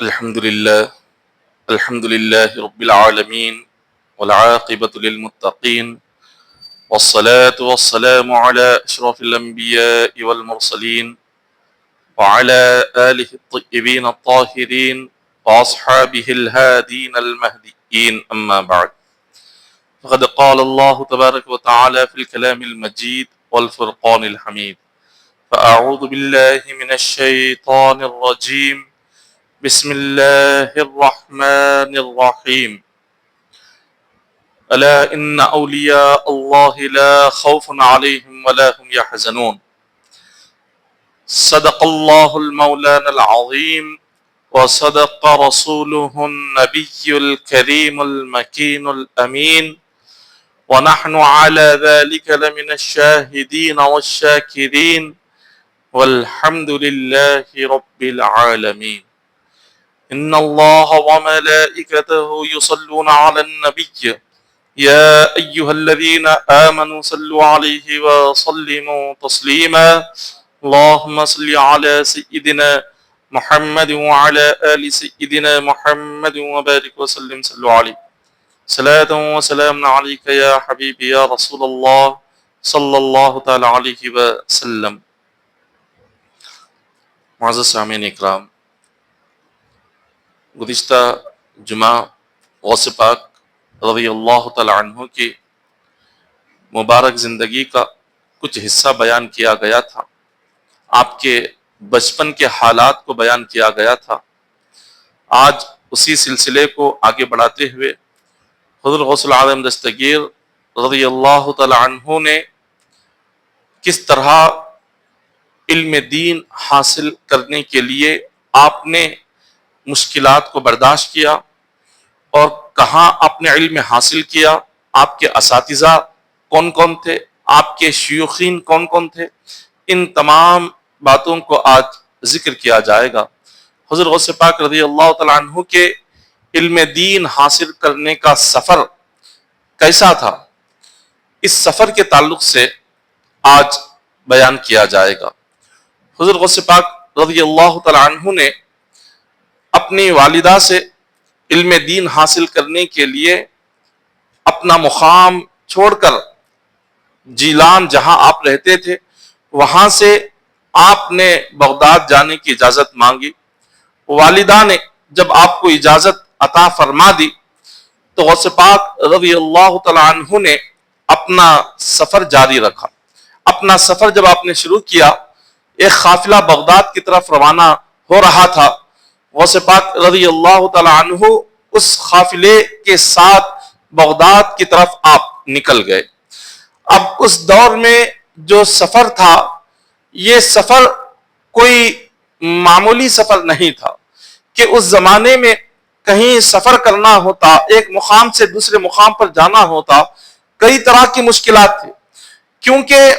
الحمد لله رب العالمين والعاقبة للمتقين والصلاة والسلام على أشرف الأنبياء والمرسلين وعلى آله الطيبين الطاهرين وأصحابه الهادين المهديين أما بعد فقد قال الله تبارك وتعالى في الكلام المجيد والفرقان الحميد فأعوذ بالله من الشيطان الرجيم بسم الله الرحمن الرحيم ألا إن أولياء الله لا خوف عليهم ولا هم يحزنون صدق الله المولانا العظيم وصدق رسوله النبي الكريم المكين الأمين ونحن على ذلك لمن الشاهدين والشاكرين والحمد لله رب العالمين إن الله وملائكته يصلون على النبي يا أيها الذين آمنوا صلوا عليه وسلموا تسليما اللهم صل على سيدنا محمد وعلى آل سيدنا محمد وبارك وسلم صلوا عليه صلاة وسلام عليك يا حبيبي يا رسول الله صلی اللہ تعالی علیہ وسلم۔ معزز سامعین اکرام، گزشتہ جمعہ غوث پاک رضی اللہ تعالی عنہ کی مبارک زندگی کا کچھ حصہ بیان کیا گیا تھا، آپ کے بچپن کے حالات کو بیان کیا گیا تھا۔ آج اسی سلسلے کو آگے بڑھاتے ہوئے حضرت غوث العالم دستگیر رضی اللہ تعالی عنہ نے کس طرح علم دین حاصل کرنے کے لیے آپ نے مشکلات کو برداشت کیا اور کہاں آپ نے علم حاصل کیا، آپ کے اساتذہ کون کون تھے، آپ کے شیوخین کون کون تھے، ان تمام باتوں کو آج ذکر کیا جائے گا۔ حضرت غوث پاک رضی اللہ تعالیٰ عنہ کے علم دین حاصل کرنے کا سفر کیسا تھا، اس سفر کے تعلق سے آج بیان کیا جائے گا۔ حضرت غوث پاک رضی اللہ تعالیٰ عنہ نے اپنی والدہ سے علم دین حاصل کرنے کے لیے اپنا مقام چھوڑ کر جیلان جہاں آپ رہتے تھے وہاں سے آپ نے بغداد جانے کی اجازت مانگی۔ والدہ نے جب آپ کو اجازت عطا فرما دی تو غوث پاک رضی اللہ تعالیٰ عنہ نے اپنا سفر جاری رکھا۔ اپنا سفر جب آپ نے شروع کیا، ایک قافلہ بغداد کی طرف روانہ ہو رہا تھا۔ غوث پاک رضی اللہ تعالیٰ عنہ اس قافلے کے ساتھ بغداد کی طرف آپ نکل گئے۔ اب اس دور میں جو سفر تھا، یہ سفر کوئی معمولی سفر نہیں تھا کہ اس زمانے میں کہیں سفر کرنا ہوتا، ایک مقام سے دوسرے مقام پر جانا ہوتا، کئی طرح کی مشکلات تھے، کیونکہ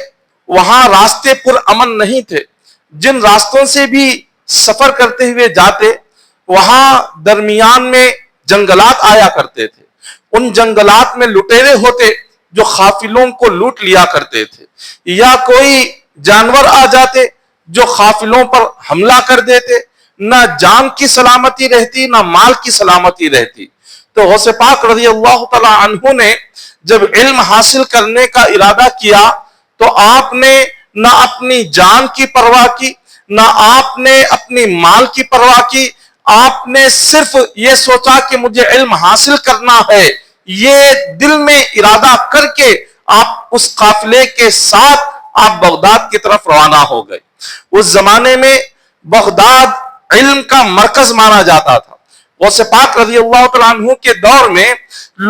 وہاں راستے پر امن نہیں تھے۔ جن راستوں سے بھی سفر کرتے ہوئے جاتے، وہاں درمیان میں جنگلات آیا کرتے تھے۔ ان جنگلات میں لٹیرے ہوتے جو قافلوں کو لوٹ لیا کرتے تھے، یا کوئی جانور آ جاتے جو قافلوں پر حملہ کر دیتے، نہ جان کی سلامتی رہتی نہ مال کی سلامتی رہتی۔ تو غوث پاک رضی اللہ تعالی عنہ نے جب علم حاصل کرنے کا ارادہ کیا تو آپ نے نہ اپنی جان کی پرواہ کی، نہ آپ نے اپنی مال کی پرواہ کی، آپ نے صرف یہ سوچا کہ مجھے علم حاصل کرنا ہے، یہ دل میں ارادہ کر کے آپ اس قافلے کے ساتھ آپ بغداد کی طرف روانہ ہو گئے۔ اس زمانے میں بغداد علم کا مرکز مانا جاتا تھا۔ غوث پاک رضی اللہ تعالیٰ عنہ کے دور میں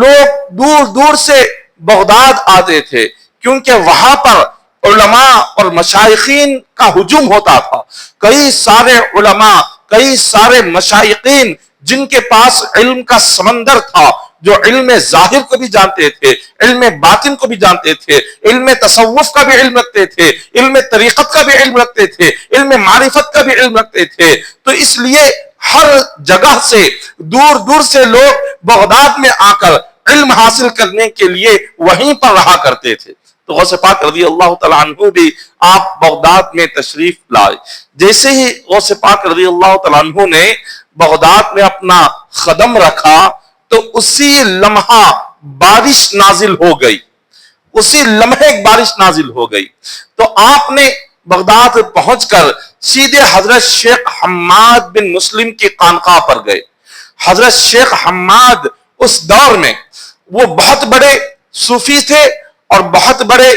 لوگ دور دور سے بغداد آتے تھے، کیونکہ وہاں پر علماء اور مشائخین کا ہجوم ہوتا تھا۔ کئی سارے علماء، کئی سارے مشائخین جن کے پاس علم کا سمندر تھا، جو علم ظاہر کو بھی جانتے تھے، علم باطن کو بھی جانتے تھے، علم تصوف کا بھی علم رکھتے تھے، علم طریقت کا بھی علم رکھتے تھے، علم معرفت کا بھی علم رکھتے تھے، تو اس لیے ہر جگہ سے دور دور سے لوگ بغداد میں آ کر علم حاصل کرنے کے لیے وہیں پر رہا کرتے تھے۔ تو غوث پاک رضی اللہ تعالیٰ عنہ بھی آپ بغداد میں تشریف لائے۔ جیسے ہی غوث پاک رضی اللہ تعالیٰ عنہ نے بغداد میں اپنا قدم رکھا تو اسی لمحہ بارش نازل ہو گئی، اسی لمحے ایک بارش نازل ہو گئی۔ تو آپ نے بغداد پہنچ کر سیدھے حضرت شیخ حماد بن مسلم کی خانقاہ پر گئے۔ حضرت شیخ حماد اس دور میں وہ بہت بڑے صوفی تھے اور بہت بڑے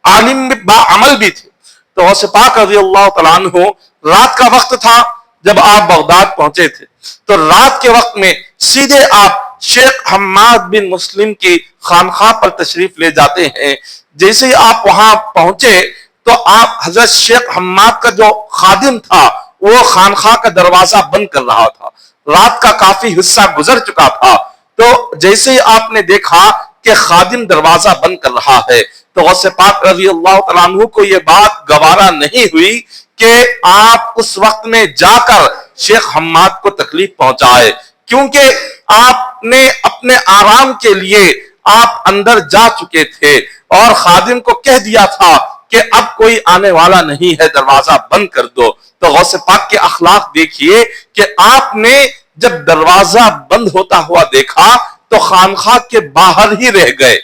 عالم با عمل بھی تھے۔ تو غوث پاک رضی اللہ تعالیٰ عنہ، رات کا وقت تھا جب آپ بغداد پہنچے تھے، تو رات کے وقت میں سیدھے آپ شیخ حماد بن مسلم کی خانقاہ پر تشریف لے جاتے ہیں۔ جیسے ہی آپ وہاں پہنچے تو آپ حضرت شیخ حماد کا جو خادم تھا وہ خانقاہ کا دروازہ بند کر رہا تھا، رات کا کافی حصہ گزر چکا تھا۔ تو جیسے ہی آپ نے دیکھا کہ خادم دروازہ بند کر رہا ہے تو غوث پاک رضی اللہ تعالیٰ عنہ کو یہ بات گوارا نہیں ہوئی کہ آپ اس وقت میں جا کر شیخ حماد کو تکلیف پہنچائے، کیونکہ آپ نے اپنے آرام کے لیے آپ اندر جا چکے تھے اور خادم کو کہہ دیا تھا کہ اب کوئی آنے والا نہیں ہے، دروازہ بند کر دو۔ تو غوث پاک کے اخلاق دیکھیے کہ آپ نے جب دروازہ بند ہوتا ہوا دیکھا تو خانقاہ کے باہر ہی رہ گئے،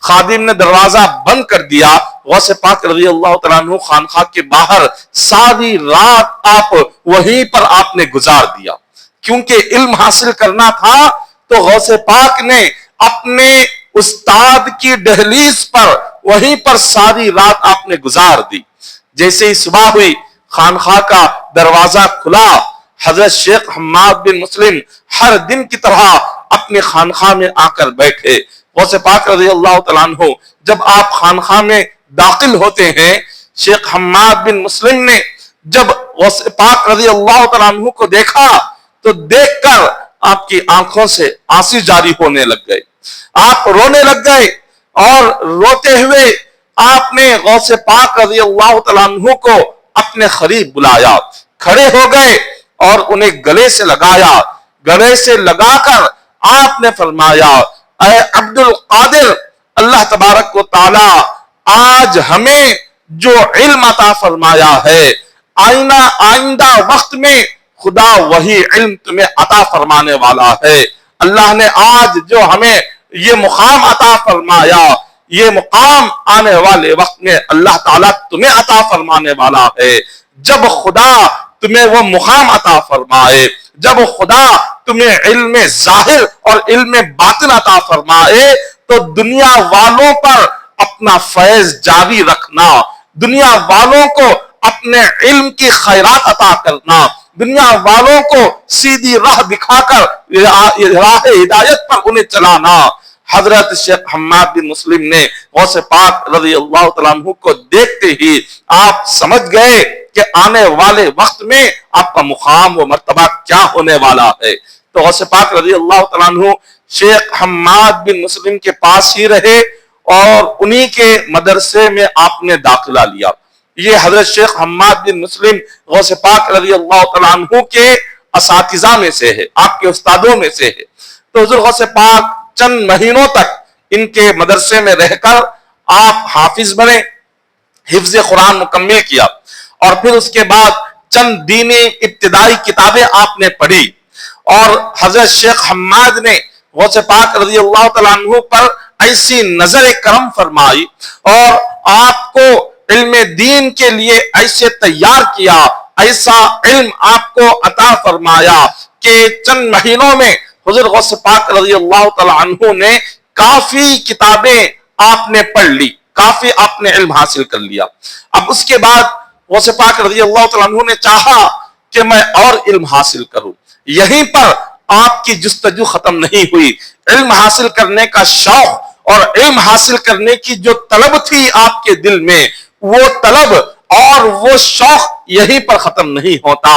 خادم نے دروازہ بند کر دیا، غوث پاک رضی اللہ تعالیٰ عنہ خانقاہ کے باہر ساری رات آپ وہیں پر آپ نے گزار دیا، کیونکہ علم حاصل کرنا تھا۔ تو غوث پاک نے اپنے استاد کی دہلیز پر وہیں پر ساری رات آپ نے گزار دی۔ جیسے ہی صبح ہوئی خانقاہ کا دروازہ کھلا، حضرت شیخ حماد بن مسلم ہر دن کی طرح اپنی خانقاہ میں آ کر بیٹھے۔ غوث پاک رضی اللہ تعالیٰ عنہ جب آپ خانقاہ میں داخل ہوتے ہیں، شیخ حماد بن مسلم نے جب غوث پاک رضی اللہ تعالیٰ عنہ کو دیکھا تو دیکھ کر آپ کی آنکھوں سے آنسو جاری ہونے لگ گئے، آپ رونے لگ گئے اور روتے ہوئے آپ نے غوث پاک رضی اللہ تعالیٰ عنہ کو اپنے قریب بلایا، کھڑے ہو گئے اور انہیں گلے سے لگایا، گلے سے لگا کر آپ نے فرمایا، اے عبد القادر، اللہ تبارک و تعالی آج ہمیں جو علم عطا فرمایا ہے، آئندہ وقت میں خدا وہی علم تمہیں عطا فرمانے والا ہے۔ اللہ نے آج جو ہمیں یہ مقام عطا فرمایا، یہ مقام آنے والے وقت میں اللہ تعالیٰ تمہیں عطا فرمانے والا ہے۔ جب خدا تمہیں وہ مقام عطا فرمائے، جب خدا تمہیں علم ظاہر اور علم باطن عطا فرمائے تو دنیا والوں پر اپنا فیض جاری رکھنا، دنیا والوں کو اپنے علم کی خیرات عطا کرنا، دنیا والوں کو سیدھی راہ دکھا کر راہ ہدایت پر انہیں چلانا۔ حضرت شیخ حماد بن مسلم نے غوث پاک رضی اللہ تعالیٰ عنہ کو دیکھتے ہی آپ سمجھ گئے کہ آنے والے وقت میں آپ کا مقام و مرتبہ کیا ہونے والا ہے۔ تو غوث پاک رضی اللہ تعالیٰ عنہ شیخ حماد بن مسلم کے پاس ہی رہے اور انہی کے مدرسے میں آپ نے داخلہ لیا۔ یہ حضرت شیخ حماد بن مسلم غوث پاک رضی اللہ تعالیٰ عنہ کے اساتذہ میں سے ہے، آپ کے استادوں میں سے ہے۔ تو حضور غوث پاک چند مہینوں تک ان کے مدرسے میں رہ کر آپ حافظ بنے، حفظ قرآن مکمل کیا، اور پھر اس کے بعد چند دینی ابتدائی کتابیں آپ نے پڑھی، اور حضرت شیخ حماد نے غوث پاک رضی اللہ تعالیٰ عنہ پر ایسی نظر کرم فرمائی اور آپ کو علم دین کے لیے ایسے تیار کیا، ایسا علم آپ کو عطا فرمایا کہ چند مہینوں میں حضور غوث پاک رضی اللہ تعالیٰ عنہ نے کافی کتابیں آپ نے پڑھ لی، کافی آپ نے علم حاصل کر لیا۔ اب اس کے بعد غوث پاک رضی اللہ تعالیٰ عنہ نے چاہا کہ میں اور علم حاصل کروں۔ یہیں پر آپ کی جستجو ختم نہیں ہوئی، علم حاصل کرنے کا شوق اور علم حاصل کرنے کی جو طلب تھی آپ کے دل میں، وہ طلب اور وہ شوق یہیں پر ختم نہیں ہوتا۔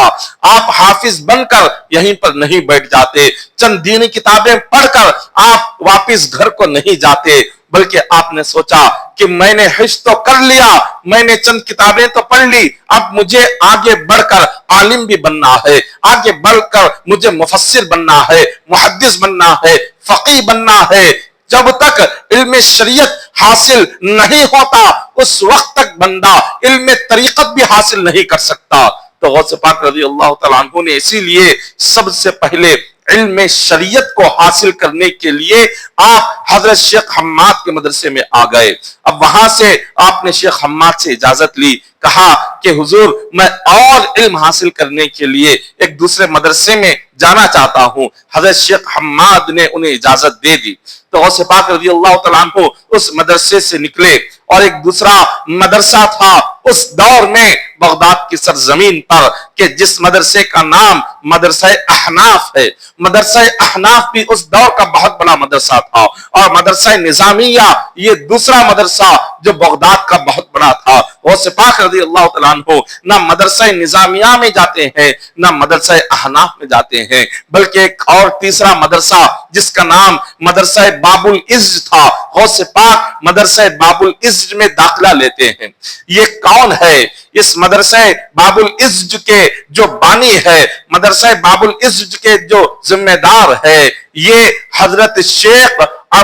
آپ حافظ بن کر یہیں پر نہیں بیٹھ جاتے، چند دینی کتابیں پڑھ کر آپ واپس گھر کو نہیں جاتے، بلکہ آپ نے سوچا کہ میں نے حفظ تو کر لیا، میں نے چند کتابیں تو پڑھ لی، اب مجھے آگے بڑھ کر عالم بھی بننا ہے، آگے بڑھ کر مجھے مفسر بننا ہے، محدث بننا ہے، فقیہ بننا ہے۔ جب تک علم شریعت حاصل نہیں ہوتا اس وقت تک بندہ علم طریقت بھی حاصل نہیں کر سکتا۔ تو غوث پاک رضی اللہ تعالیٰ عنہ نے اسی لیے سب سے پہلے علم شریعت کو حاصل کرنے کے لیے آپ حضرت شیخ حماد کے مدرسے میں آ گئے۔ اب وہاں سے آپ نے شیخ حماد سے اجازت لی، کہا کہ حضور میں اور علم حاصل کرنے کے لیے ایک دوسرے مدرسے میں جانا چاہتا ہوں۔ حضرت شیخ حماد نے انہیں اجازت دے دی تو غوث پاک رضی اللہ تعالیٰ عنہ اس مدرسے سے نکلے، اور ایک دوسرا مدرسہ تھا اس دور میں بغداد کی سرزمین پر کہ جس مدرسے کا نام مدرسہ احناف ہے۔ مدرسہ احناف بھی اس دور کا بہت بڑا مدرسہ تھا، اور مدرسہ نظامیہ یہ دوسرا مدرسہ جو بغداد کا بہت بڑا تھا۔ غوث پاک رضی اللہ تعالیٰ عنہ نہ مدرسہ نظامیہ میں جاتے ہیں نہ مدرسہ احناف میں جاتے ہیں، بلکہ ایک اور تیسرا مدرسہ جس کا نام مدرسہ باب العز تھا، غوث پاک مدرسہ باب العز میں داخلہ لیتے ہیں۔ یہ کون ہے؟ اس مدرسہ باب العز کے جو بانی ہے، مدرسہ باب العز کے جو ذمہ دار ہے، یہ حضرت شیخ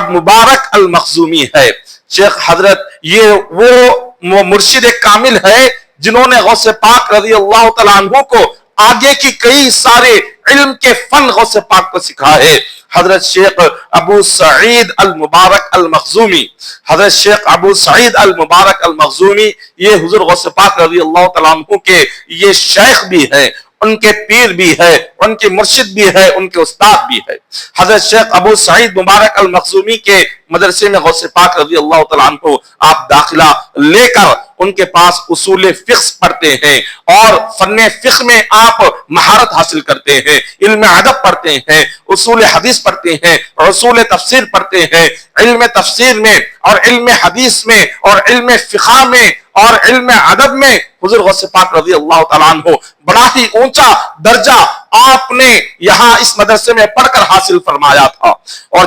مبارک المخزومی ہے۔ شیخ حضرت یہ وہ مرشد کامل ہے جنہوں نے غوث پاک رضی اللہ تعالیٰ عنہ کو آگے کی کئی سارے علم کے فن غوث پاک کو سکھائے۔ حضرت شیخ ابو سعید المبارک المخزومی، حضرت شیخ ابو سعید المبارک المخزومی یہ حضور غوث پاک رضی اللہ تعالیٰ عنہ کے یہ شیخ بھی ہیں، ان کے پیر بھی ہے، ان کے مرشد بھی ہے، ان کے استاد بھی ہے۔ حضرت شیخ ابو سعید مبارک المخزومی کے مدرسے میں غوث پاک رضی اللہ تعالیٰ عنہ آپ داخلہ لے کر ان کے پاس اصول فقہ پڑھتے ہیں، اور فن فقہ میں آپ مہارت حاصل کرتے ہیں، علم ادب پڑھتے ہیں، اصول حدیث پڑھتے ہیں، اصول تفسیر پڑھتے ہیں۔ علم تفسیر میں اور علم حدیث میں اور علم فقہ میں اور علم ادب میں حضور غوث پاک رضی اللہ تعالیٰ عنہ بڑا ہی اونچا درجہ آپ نے یہاں اس مدرسے میں پڑھ کر حاصل فرمایا تھا۔ اور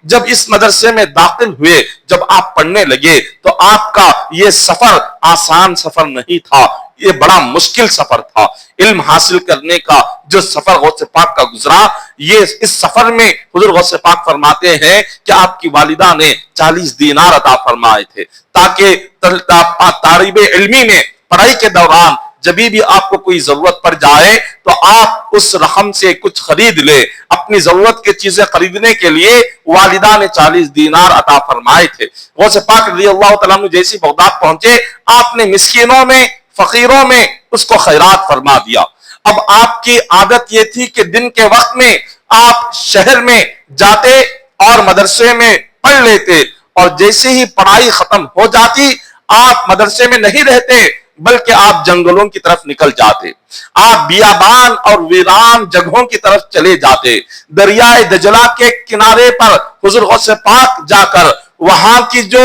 جب اس مدرسے میں داخل ہوئے، جب آپ پڑھنے لگے تو آپ کا یہ سفر آسان سفر نہیں تھا، یہ بڑا مشکل سفر تھا۔ علم حاصل کرنے کا جو سفر غوث پاک کا گزرا، یہ اس سفر میں حضور غوث پاک فرماتے ہیں کہ آپ کی والدہ نے 40 دینار عطا فرمائے تھے، تاکہ طالب علمی میں پڑھائی کے دوران جب بھی آپ کو کوئی ضرورت پڑ جائے تو آپ اس رقم سے کچھ خرید لے۔ اپنی ضرورت کی چیزیں خریدنے کے لیے والدہ نے 40 دینار عطا فرمائے تھے۔ غوث پاک رضی اللہ تعالیٰ عنہ جیسی بغداد پہنچے، آپ نے مسکینوں میں فقیروں میں اس کو خیرات فرما دیا۔ اب آپ کی عادت یہ تھی کہ دن کے وقت میں آپ شہر میں جاتے اور مدرسے میں پڑھ لیتے، اور جیسے ہی پڑھائی ختم ہو جاتی آپ مدرسے میں نہیں رہتے بلکہ آپ جنگلوں کی طرف نکل جاتے، آپ بیابان اور ویران جگہوں کی طرف چلے جاتے۔ دریائے دجلہ کے کنارے پر حضور غوث پاک جا کر وہاں کی جو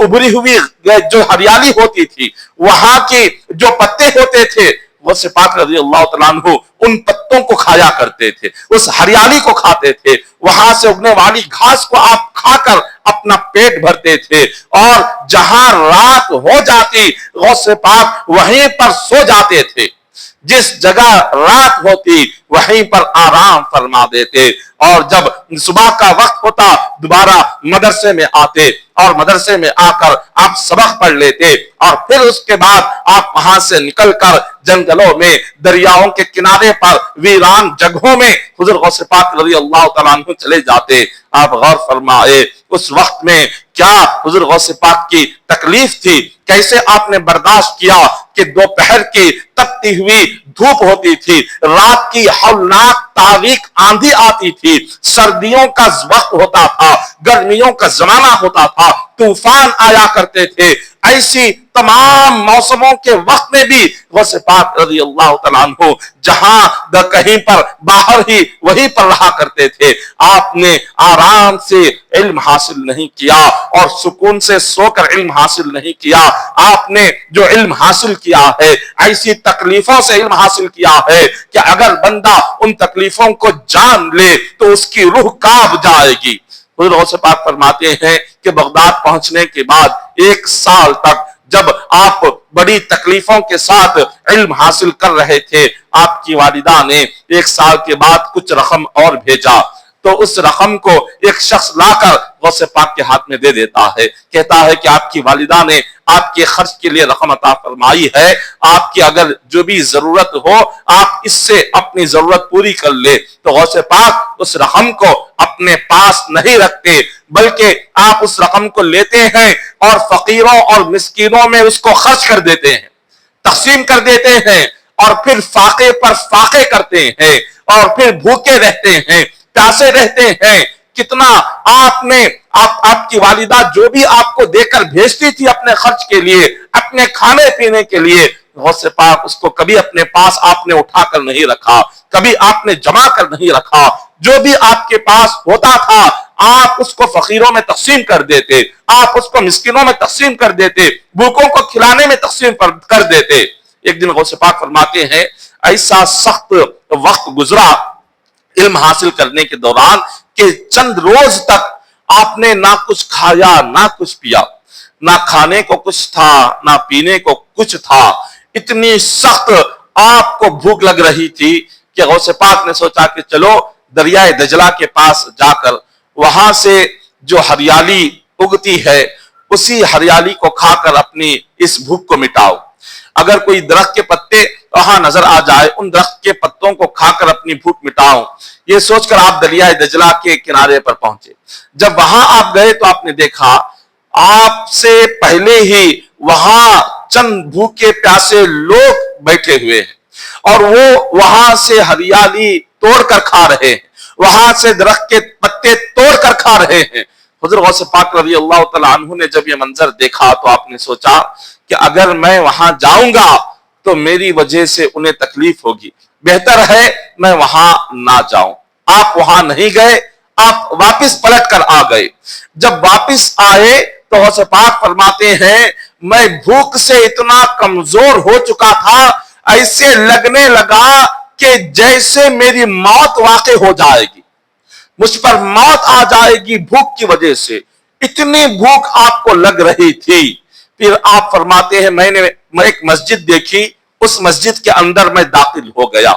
ابری ہوئی جو ہریالی ہوتی تھی، وہاں کی جو پتے ہوتے تھے، غوث پاک رضی اللہ تعالیٰ عنہ ان پتوں کو کھایا کرتے تھے، اس ہریالی کو کھاتے تھے، وہاں سے اگنے والی گھاس کو آپ کھا کر اپنا پیٹ بھرتے تھے، اور جہاں رات ہو جاتی غوث پاک وہیں پر سو جاتے تھے، جس جگہ رات ہوتی وہیں پر آرام فرما دیتے، اور جب صبح کا وقت ہوتا دوبارہ مدرسے میں آتے، اور مدرسے میں آ کر آپ سبق پڑھ لیتے، اور پھر اس کے بعد آپ وہاں سے نکل کر جنگلوں میں، دریاؤں کے کنارے پر، ویران جگہوں میں حضور غوث پاک رضی اللہ تعالیٰ عنہ چلے جاتے۔ آپ غور فرمائے اس وقت میں کیا حضور غوث پاک کی تکلیف تھی، کیسے آپ نے برداشت کیا کہ دوپہر کی تپتی ہوئی دھوپ ہوتی تھی، رات کی ہولناک تاریک آندھی آتی تھی، سردیوں کا وقت ہوتا تھا، گرمیوں کا زمانہ ہوتا تھا، طوفان آیا کرتے تھے، ایسی تمام موسموں کے وقت میں بھی غوث پاک رضی اللہ تعالیٰ عنہ جہاں کہیں پر باہر ہی وہیں پر رہا کرتے تھے۔ آپ نے آرام سے علم حاصل نہیں کیا اور سکون سے سو کر علم حاصل نہیں کیا، آپ نے جو علم حاصل کیا ہے ایسی تکلیفوں سے علم حاصل کیا ہے کہ اگر بندہ ان تکلیفوں کو جان لے تو اس کی روح کانپ جائے گی۔ حضور غوث پاک فرماتے ہیں کہ بغداد پہنچنے کے بعد 1 سال تک جب آپ بڑی تکلیفوں کے ساتھ علم حاصل کر رہے تھے، آپ کی والدہ نے 1 سال کے بعد کچھ رقم اور بھیجا، تو اس رقم کو ایک شخص لا کر غوث پاک کے ہاتھ میں دے دیتا ہے، کہتا ہے کہ آپ کی والدہ نے آپ کے خرچ کے لیے رقم عطا فرمائی ہے، آپ کی اگر جو بھی ضرورت ہو آپ اس سے اپنی ضرورت پوری کر لے۔ تو غوث پاک اس رقم کو اپنے پاس نہیں رکھتے، بلکہ آپ اس رقم کو لیتے ہیں اور فقیروں اور مسکینوں میں اس کو خرچ کر دیتے ہیں، تقسیم کر دیتے ہیں، اور پھر فاقے پر فاقے کرتے ہیں، اور پھر بھوکے رہتے ہیں، پیاسے رہتے ہیں۔ کتنا آپ کی والدہ جو بھی آپ کو دے کر بھیجتی تھی اپنے خرچ کے لیے، اپنے کھانے پینے کے لیے، غوث پاک اس کو کبھی اپنے پاس آپ نے اٹھا کر نہیں رکھا، کبھی آپ نے جمع کر نہیں رکھا۔ جو بھی آپ کے پاس ہوتا تھا آپ اس کو فقیروں میں تقسیم کر دیتے، آپ اس کو مسکینوں میں تقسیم کر دیتے، بھوکوں کو کھلانے میں تقسیم کر دیتے۔ ایک دن غوث پاک فرماتے ہیں ایسا سخت وقت گزرا علم حاصل کرنے کے دوران کہ چند روز تک آپ نے نہ کچھ کھایا نہ کچھ پیا، نہ کھانے کو کچھ تھا نہ پینے کو کچھ تھا۔ اتنی سخت آپ کو بھوک لگ رہی تھی کہ غوث پاک نے سوچا کہ چلو دریائے دجلہ کے پاس جا کر وہاں سے جو ہریالی اگتی ہے اسی ہریالی کو کھا کر اپنی اس بھوک کو مٹاؤ۔ اگر کوئی درخت کے پتے وہاں نظر آ جائے ان درخت کے پتوں کو کھا کر اپنی بھوک مٹاؤ، یہ سوچ کر آپ دریائے دجلہ کے کنارے پر پہنچے۔ جب وہاں آپ گئے تو آپ نے دیکھا آپ سے پہلے ہی وہاں چند بھوکے پیاسے لوگ بیٹھے ہوئے ہیں، اور وہ وہاں سے ہریالی توڑ کر کھا رہے ہیں، وہاں سے درخت کے پتے توڑ کر کھا رہے ہیں۔ حضرت غوث پاک رضی اللہ تعالیٰ عنہ نے جب یہ منظر دیکھا تو آپ نے سوچا کہ اگر میں وہاں جاؤں گا تو میری وجہ سے انہیں تکلیف ہوگی، بہتر ہے میں وہاں نہ جاؤں۔ آپ وہاں نہیں گئے، آپ واپس پلٹ کر آ گئے۔ جب واپس آئے تو غوث پاک فرماتے ہیں میں بھوک سے اتنا کمزور ہو چکا تھا، ایسے لگنے لگا کہ جیسے میری موت واقع ہو جائے گی، مجھ پر موت آ جائے گی بھوک کی وجہ سے، اتنی بھوک آپ کو لگ رہی تھی۔ پھر آپ فرماتے ہیں میں ایک مسجد دیکھی، اس مسجد کے اندر میں داخل ہو گیا۔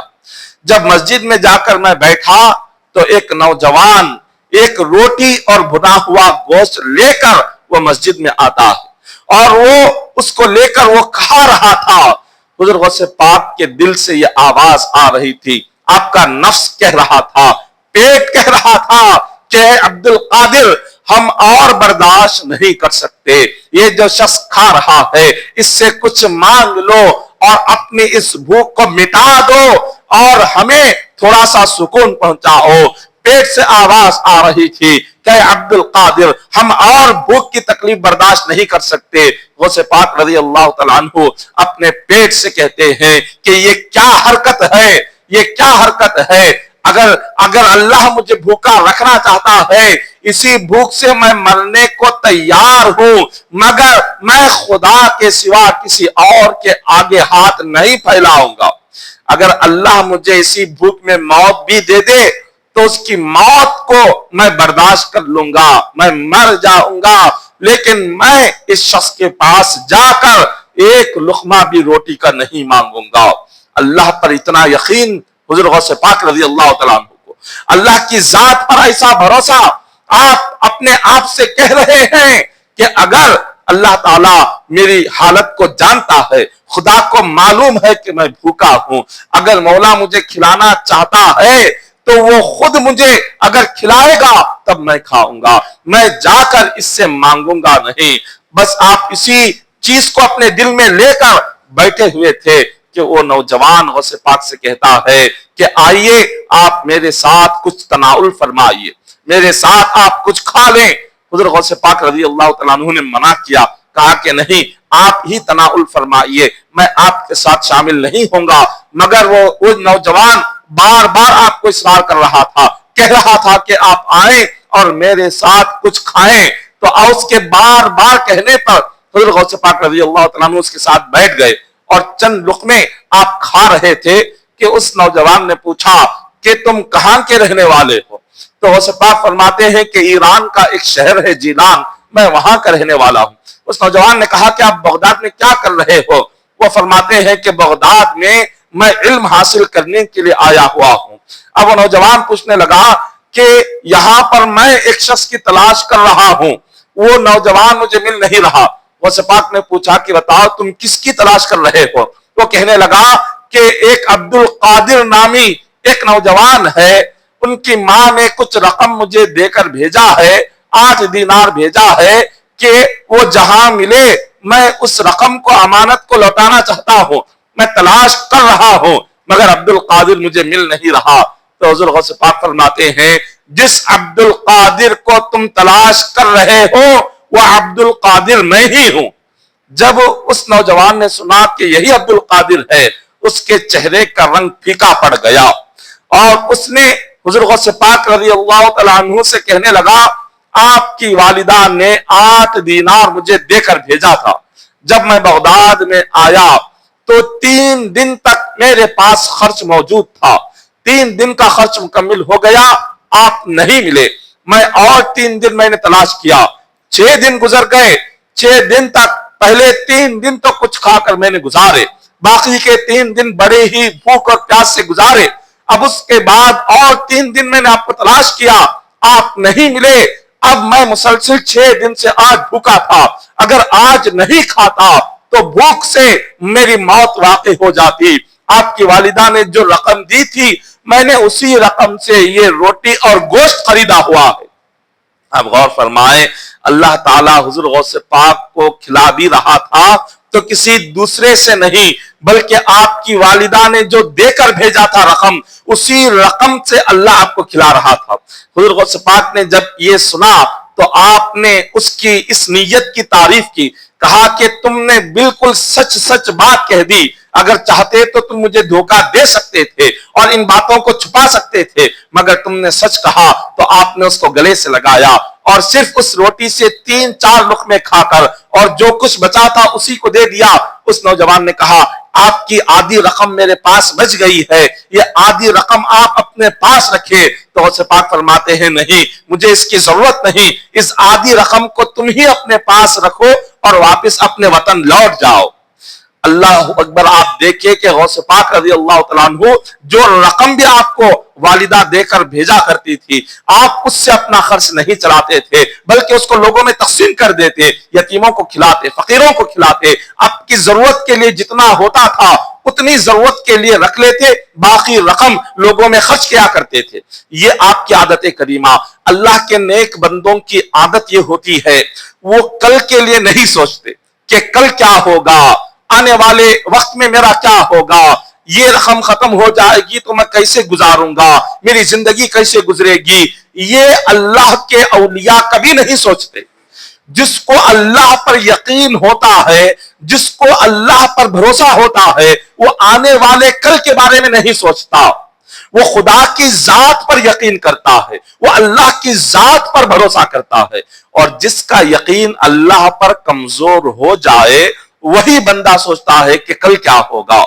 جب مسجد میں جا کر میں بیٹھا تو ایک نوجوان ایک روٹی اور بھنا ہوا گوشت لے کر وہ مسجد میں آتا ہے، اور وہ اس کو لے کر وہ کھا رہا تھا۔ حضرت غوث پاک کے دل سے یہ آواز آ رہی تھی، آپ کا نفس کہہ رہا تھا، پیٹ کہہ رہا تھا کہ عبد القادر ہم اور برداشت نہیں کر سکتے، یہ جو شخص کھا رہا ہے اس سے کچھ مانگ لو اور اپنی اس بھوک کو مٹا دو اور ہمیں تھوڑا سا سکون پہنچاؤ۔ پیٹ سے آواز آ رہی تھی کہ عبد القادر ہم اور بھوک کی تکلیف برداشت نہیں کر سکتے۔ غوث پاک رضی اللہ تعالیٰ عنہ اپنے پیٹ سے کہتے ہیں کہ یہ کیا حرکت ہے، یہ کیا حرکت ہے، اگر اللہ مجھے بھوکا رکھنا چاہتا ہے اسی بھوک سے میں مرنے کو تیار ہوں، مگر میں خدا کے سوا کسی اور کے آگے ہاتھ نہیں پھیلاؤں گا۔ اگر اللہ مجھے اسی بھوک میں موت بھی دے دے تو اس کی موت کو میں برداشت کر لوں گا، میں مر جاؤں گا، لیکن میں اس شخص کے پاس جا کر ایک لقمہ بھی روٹی کا نہیں مانگوں گا۔ اللہ پر اتنا یقین حضرت غوث پاک رضی اللہ تعالیٰ عنہ کو، اللہ کی ذات پر ایسا بھروسہ، آپ اپنے آپ سے کہہ رہے ہیں کہ اگر اللہ تعالیٰ میری حالت کو جانتا ہے، خدا کو معلوم ہے کہ میں بھوکا ہوں، اگر مولا مجھے کھلانا چاہتا ہے تو وہ خود مجھے اگر کھلائے گا تب میں کھاؤں گا، میں جا کر اس سے مانگوں گا نہیں۔ بس آپ اسی چیز کو اپنے دل میں لے کر بیٹھے ہوئے تھے کہ وہ نوجوان غوث پاک سے کہتا ہے کہ آئیے آپ میرے ساتھ کچھ تناول فرمائیے، میرے ساتھ آپ کچھ کھا لیں۔ حضرت غوث پاک رضی اللہ تعالیٰ عنہ نے منع کیا، کہا کہ نہیں آپ ہی تناول فرمائیے، میں آپ کے ساتھ شامل نہیں ہوں گا۔ مگر وہ نوجوان بار بار آپ کو اصرار کر رہا تھا، کہہ رہا تھا کہ آپ آئیں اور میرے ساتھ کچھ کھائیں۔ تو اس کے بار بار کہنے پر حضرت غوث پاک رضی اللہ تعالیٰ عنہ اس کے ساتھ بیٹھ گئے اور چند لقمے آپ کھا رہے تھے کہ اس نوجوان نے پوچھا کہ تم کہاں کے رہنے والے ہو؟ تو غوث پاک فرماتے ہیں کہ ایران کا ایک شہر ہے جیلان، میں وہاں کا رہنے والا ہوں۔ اس نوجوان نے کہا کہ آپ بغداد میں کیا کر رہے ہو؟ وہ فرماتے ہیں کہ بغداد میں علم حاصل کرنے کے لیے آیا ہوا ہوں۔ اب وہ نوجوان پوچھنے لگا کہ یہاں پر میں ایک شخص کی تلاش کر رہا ہوں, وہ نوجوان مجھے مل نہیں رہا. غوث پاک نے پوچھا کہ بتاؤ تم کس کی تلاش کر رہے ہو؟ وہ کہنے لگا کہ ایک عبد القادر نامی ایک نوجوان ہے, ان کی ماں نے کچھ رقم مجھے دے کر بھیجا ہے, 8 دینار بھیجا ہے کہ وہ جہاں ملے میں اس رقم کو امانت کو لوٹانا چاہتا ہوں, میں تلاش کر رہا ہوں مگر عبد القادر مجھے مل نہیں رہا. تو حضور غوث پاک فرماتے ہیں جس عبد القادر کو تم تلاش کر رہے ہو وہ عبد القادر میں ہی ہوں. جب اس نوجوان نے سنا کہ یہی عبد القادر ہے, اس کے چہرے کا رنگ پھیکا پڑ گیا اور اس نے حضور غوث پاک رضی اللہ تعالیٰ عنہ سے کہنے لگا آپ کی والدہ نے 8 دینار مجھے دے کر بھیجا تھا, جب میں بغداد میں آیا تو 3 دن تک میرے پاس خرچ موجود تھا, 3 دن کا خرچ مکمل ہو گیا, آپ نہیں ملے, میں اور 3 دن میں نے تلاش کیا, 6 دن گزر گئے, 6 دن تک پہلے 3 دن تو کچھ کھا کر میں نے گزارے, باقی کے 3 دن بڑے ہی بھوک اور پیاس سے گزارے, اب اس کے بعد اور 3 دن میں نے آپ کو تلاش کیا, آپ نہیں ملے, اب میں مسلسل 6 دن سے آج بھوکا تھا, اگر آج نہیں کھاتا تو بھوک سے میری موت واقع ہو جاتی. آپ کی والدہ نے جو رقم دی تھی میں نے اسی رقم سے یہ روٹی اور گوشت خریدا ہوا ہے. اب غور فرمائیں, اللہ تعالیٰ حضور غوث پاک کو کھلا بھی رہا تھا تو کسی دوسرے سے نہیں بلکہ آپ کی والدہ نے جو دے کر بھیجا تھا رقم, اسی رقم سے اللہ آپ کو کھلا رہا تھا. حضور غوث پاک نے جب یہ سنا تو آپ نے اس کی اس نیت کی تعریف کی, کہا کہ تم نے بالکل سچ سچ بات کہہ دی, اگر چاہتے تو تم مجھے دھوکہ دے سکتے تھے اور ان باتوں کو چھپا سکتے تھے, مگر تم نے سچ کہا. تو آپ نے اس کو گلے سے لگایا اور صرف اس روٹی سے 3-4 لقمے کھا کر اور جو کچھ بچا تھا اسی کو دے دیا. اس نوجوان نے کہا آپ کی آدھی رقم میرے پاس بچ گئی ہے, یہ آدھی رقم آپ اپنے پاس رکھے. تو غوث پاک فرماتے ہیں نہیں, مجھے اس کی ضرورت نہیں, اس آدھی رقم کو تم ہی اپنے پاس رکھو اور واپس اپنے وطن لوٹ جاؤ. اللہ اکبر. آپ دیکھیں کہ غوث پاک رضی اللہ تعالیٰ عنہ جو رقم بھی آپ کو والدہ دے کر بھیجا کرتی تھی, آپ اس سے اپنا خرچ نہیں چلاتے تھے بلکہ اس کو لوگوں میں تقسیم کر دیتے, یتیموں کو کھلاتے, فقیروں کو کھلاتے, آپ کی ضرورت کے لیے جتنا ہوتا تھا اتنی ضرورت کے لیے رکھ لیتے, باقی رقم لوگوں میں خرچ کیا کرتے تھے. یہ آپ کی عادت کریمہ. اللہ کے نیک بندوں کی عادت یہ ہوتی ہے وہ کل کے لیے نہیں سوچتے کہ کل کیا ہوگا, آنے والے وقت میں میرا کیا ہوگا, یہ رقم ختم ہو جائے گی تو میں کیسے گزاروں گا, میری زندگی کیسے گزرے گی. یہ اللہ کے اولیاء کبھی نہیں سوچتے. جس کو اللہ پر یقین ہوتا ہے, جس کو اللہ پر بھروسہ ہوتا ہے, وہ آنے والے کل کے بارے میں نہیں سوچتا, وہ خدا کی ذات پر یقین کرتا ہے, وہ اللہ کی ذات پر بھروسہ کرتا ہے. اور جس کا یقین اللہ پر کمزور ہو جائے وہی بندہ سوچتا ہے کہ کل کیا ہوگا,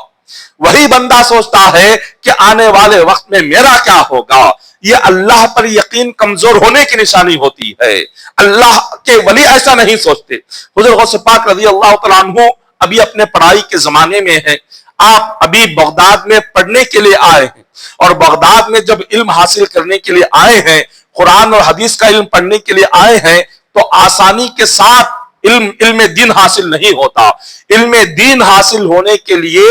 وہی بندہ سوچتا ہے کہ آنے والے وقت میں میرا کیا ہوگا. یہ اللہ پر یقین کمزور ہونے کی نشانی ہوتی ہے. اللہ کے ولی ایسا نہیں سوچتے. حضور غوث پاک رضی اللہ تعالیٰ عنہ ابھی اپنے پڑھائی کے زمانے میں ہیں, آپ ابھی بغداد میں پڑھنے کے لیے آئے ہیں, اور بغداد میں جب علم حاصل کرنے کے لیے آئے ہیں, قرآن اور حدیث کا علم پڑھنے کے لیے آئے ہیں, تو آسانی کے ساتھ علم دین حاصل نہیں ہوتا. علم دین حاصل ہونے کے لیے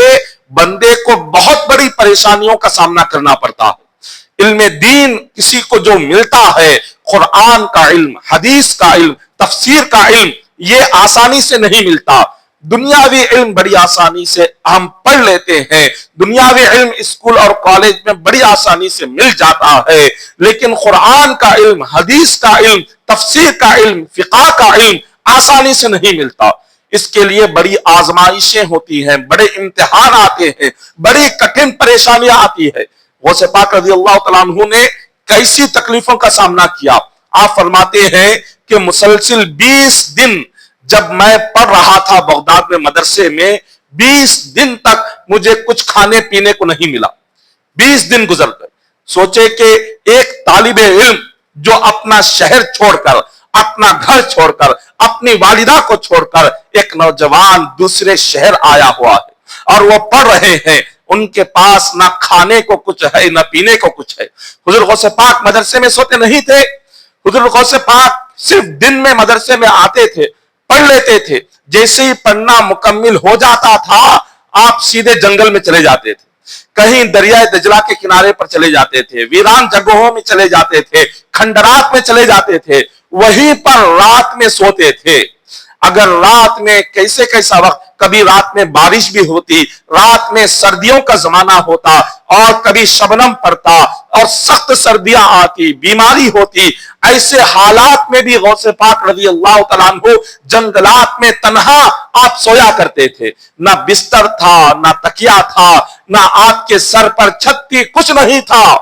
بندے کو بہت بڑی پریشانیوں کا سامنا کرنا پڑتا ہے. علم دین کسی کو جو ملتا ہے, قرآن کا علم, حدیث کا علم, تفسیر کا علم, یہ آسانی سے نہیں ملتا. دنیاوی علم بڑی آسانی سے ہم پڑھ لیتے ہیں, دنیاوی علم اسکول اور کالج میں بڑی آسانی سے مل جاتا ہے, لیکن قرآن کا علم, حدیث کا علم, تفسیر کا علم, فقہ کا علم آسانی سے نہیں ملتا. اس کے لیے بڑی آزمائشیں ہوتی ہیں, بڑے امتحان آتے ہیں, بڑی کٹھن پریشانیاں آتی ہے. غوث پاک رضی اللہ تعالیٰ عنہ نے کیسی تکلیفوں کا سامنا کیا. آپ فرماتے ہیں کہ مسلسل 20 دن جب میں پڑھ رہا تھا بغداد میں مدرسے میں, 20 دن تک مجھے کچھ کھانے پینے کو نہیں ملا. 20 دن گزر گئے. سوچے کہ ایک طالب علم جو اپنا شہر چھوڑ کر, اپنا گھر چھوڑ کر, اپنی والدہ کو چھوڑ کر ایک نوجوان دوسرے شہر آیا ہوا ہے اور وہ پڑھ رہے ہیں, ان کے پاس نہ کھانے کو کچھ ہے نہ پینے کو کچھ ہے۔ حضور غوث پاک مدرسے میں سوتے نہیں تھے، حضور غوث پاک صرف دن میں مدرسے میں آتے تھے، پڑھ لیتے تھے، جیسے ہی پڑھنا مکمل ہو جاتا تھا آپ سیدھے جنگل میں چلے جاتے تھے، کہیں دریائے دجلہ کے کنارے پر چلے جاتے تھے، ویران جگہوں میں چلے جاتے تھے، کھنڈرات میں چلے جاتے تھے، وہیں پر رات میں سوتے تھے۔ اگر رات میں کیسا وقت، کبھی رات میں بارش بھی ہوتی، رات میں سردیوں کا زمانہ ہوتا اور کبھی شبنم پڑتا اور سخت سردیاں آتی، بیماری ہوتی، ایسے حالات میں بھی غوث پاک رضی اللہ تعالیٰ عنہ جنگلات میں تنہا آپ سویا کرتے تھے۔ نہ بستر تھا، نہ تکیہ تھا، نہ آپ کے سر پر چھت تھی، کچھ نہیں تھا۔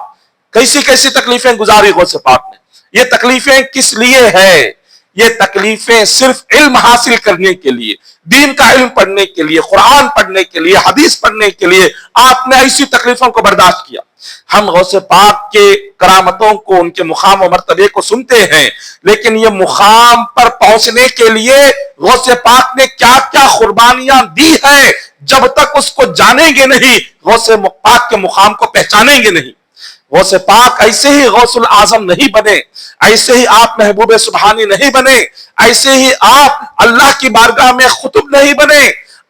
کیسی تکلیفیں گزاری غوث پاک نے۔ یہ تکلیفیں کس لیے ہے؟ یہ تکلیفیں صرف علم حاصل کرنے کے لیے، دین کا علم پڑھنے کے لیے، قرآن پڑھنے کے لیے، حدیث پڑھنے کے لیے آپ نے ایسی تکلیفوں کو برداشت کیا۔ ہم غوث پاک کے کرامتوں کو، ان کے مقام و مرتبے کو سنتے ہیں، لیکن یہ مقام پر پہنچنے کے لیے غوث پاک نے کیا کیا قربانیاں دی ہیں، جب تک اس کو جانیں گے نہیں، غوث پاک کے مقام کو پہچانیں گے نہیں۔ غوث پاک ایسے ہی غوث العظم نہیں بنے، ایسے ہی آپ محبوب سبحانی نہیں بنے، ایسے ہی آپ اللہ کی بارگاہ میں خطب نہیں بنے،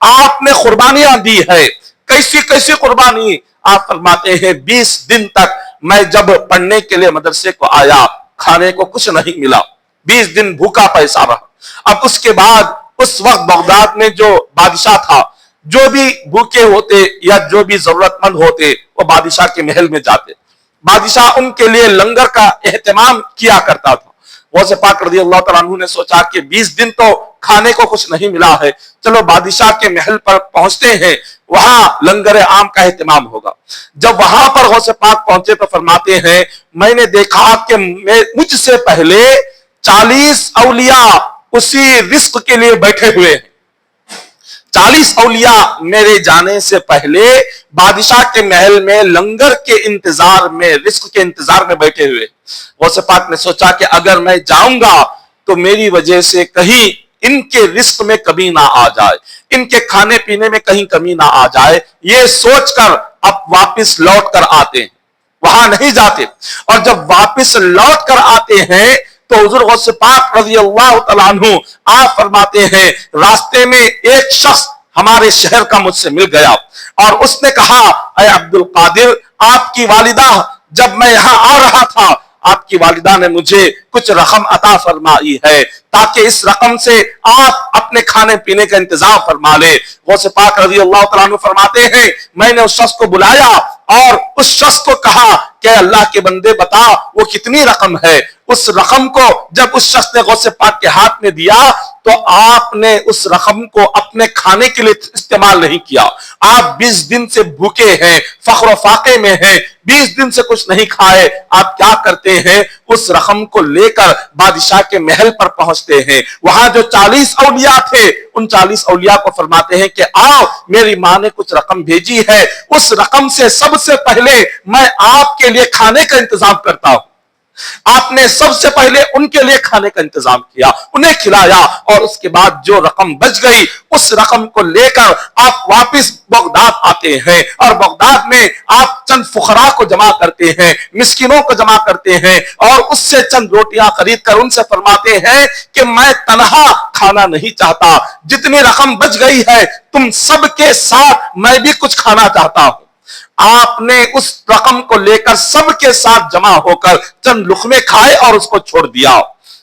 آپ نے قربانیاں دی ہے۔ کیسی قربانی؟ آپ فرماتے ہیں 20 دن تک میں جب پڑھنے کے لیے مدرسے کو آیا کھانے کو کچھ نہیں ملا، 20 دن بھوکا پیسا رہا۔ اب اس کے بعد اس وقت بغداد میں جو بادشاہ تھا، جو بھی بھوکے ہوتے یا جو بھی ضرورت مند ہوتے وہ بادشاہ کے محل میں جاتے، بادشاہ ان کے لیے لنگر کا اہتمام کیا کرتا تھا۔ غوث پاک رضی اللہ تعالیٰ عنہ نے سوچا کہ 20 دن تو کھانے کو کچھ نہیں ملا ہے، چلو بادشاہ کے محل پر پہنچتے ہیں، وہاں لنگر عام کا اہتمام ہوگا۔ جب وہاں پر غوث پاک پہنچے تو فرماتے ہیں میں نے دیکھا کہ مجھ سے پہلے 40 اولیاء اسی رزق کے لیے بیٹھے ہوئے ہیں۔ 40 اولیاء میرے جانے سے پہلے بادشاہ کے محل میں لنگر کے انتظار میں، رزق کے انتظار میں بیٹھے ہوئے۔ غوث پاک نے سوچا کہ اگر میں جاؤں گا تو میری وجہ سے کہیں ان کے رزق میں کمی نہ آ جائے، ان کے کھانے پینے میں کہیں کمی نہ آ جائے، یہ سوچ کر اب واپس لوٹ کر آتے ہیں، وہاں نہیں جاتے۔ اور جب واپس لوٹ کر آتے ہیں تو حضور غوث پاک رضی اللہ تعالیٰ عنہ آپ فرماتے ہیں راستے میں ایک شخص ہمارے شہر کا مجھ سے مل گیا اور اس نے کہا اے عبد القادر، آپ کی والدہ جب میں یہاں آ رہا تھا آپ کی والدہ نے مجھے کچھ رقم عطا فرمائی ہے تاکہ اس رقم سے آپ اپنے کھانے پینے کا انتظام فرما لے۔ غوث پاک رضی اللہ تعالیٰ عنہ فرماتے ہیں میں نے اس شخص کو بلایا اور اس شخص کو کہا کہ اللہ کے بندے بتا وہ کتنی رقم ہے۔ اس رقم کو جب اس شخص نے غوث پاک کے ہاتھ میں دیا تو آپ نے اس رقم کو اپنے کھانے کے لیے استعمال نہیں کیا۔ آپ 20 دن سے بھوکے ہیں، فقر و فاقے میں ہیں، 20 دن سے کچھ نہیں کھائے، آپ کیا کرتے ہیں اس رقم کو لے کر بادشاہ کے محل پر پہنچتے ہیں۔ وہاں جو 40 اولیاء تھے ان 40 اولیاء کو فرماتے ہیں کہ آؤ میری ماں نے کچھ رقم بھیجی ہے، اس رقم سے سب سے پہلے میں آپ کے لیے کھانے کا انتظام کرتا ہوں۔ آپ نے سب سے پہلے ان کے لیے کھانے کا انتظام کیا، انہیں کھلایا اور اس کے بعد جو رقم بچ گئی اس رقم کو لے کر آپ واپس بغداد آتے ہیں اور بغداد میں آپ چند فقراء کو جمع کرتے ہیں، مسکینوں کو جمع کرتے ہیں اور اس سے چند روٹیاں خرید کر ان سے فرماتے ہیں کہ میں تنہا کھانا نہیں چاہتا، جتنی رقم بچ گئی ہے تم سب کے ساتھ میں بھی کچھ کھانا چاہتا ہوں۔ آپ نے اس رقم کو لے کر سب کے ساتھ جمع ہو کر چند لقمے کھائے اور اس کو چھوڑ دیا۔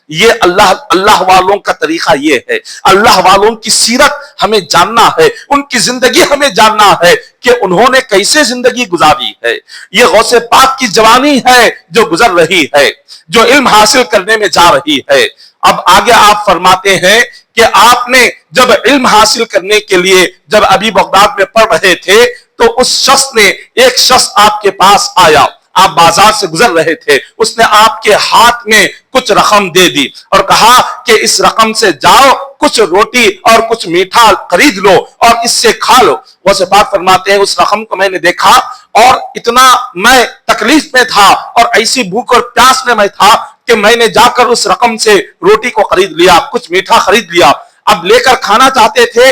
یہ اللہ والوں کا طریقہ یہ ہے۔ اللہ والوں کی سیرت ہمیں جاننا ہے، ان کی زندگی ہمیں جاننا ہے کہ انہوں نے کیسے زندگی گزاری ہے۔ یہ غوث پاک کی جوانی ہے جو گزر رہی ہے، جو علم حاصل کرنے میں جا رہی ہے۔ اب آگے آپ فرماتے ہیں کہ آپ نے جب علم حاصل کرنے کے لیے جب ابھی بغداد میں پڑھ رہے تھے تو اس شخص نے، ایک شخص آپ کے پاس آیا، آپ بازار سے گزر رہے تھے، اس نے آپ کے ہاتھ میں کچھ رقم دے دی اور کہا کہ اس رقم سے جاؤ کچھ روٹی اور کچھ میٹھا خرید لو اور اس سے کھا لو۔ غوث پاک فرماتے ہیں اس رقم کو میں نے دیکھا اور اتنا میں تکلیف میں تھا اور ایسی بھوک اور پیاس میں تھا کہ میں نے جا کر اس رقم سے روٹی کو خرید لیا، کچھ میٹھا خرید لیا۔ اب لے کر کھانا چاہتے تھے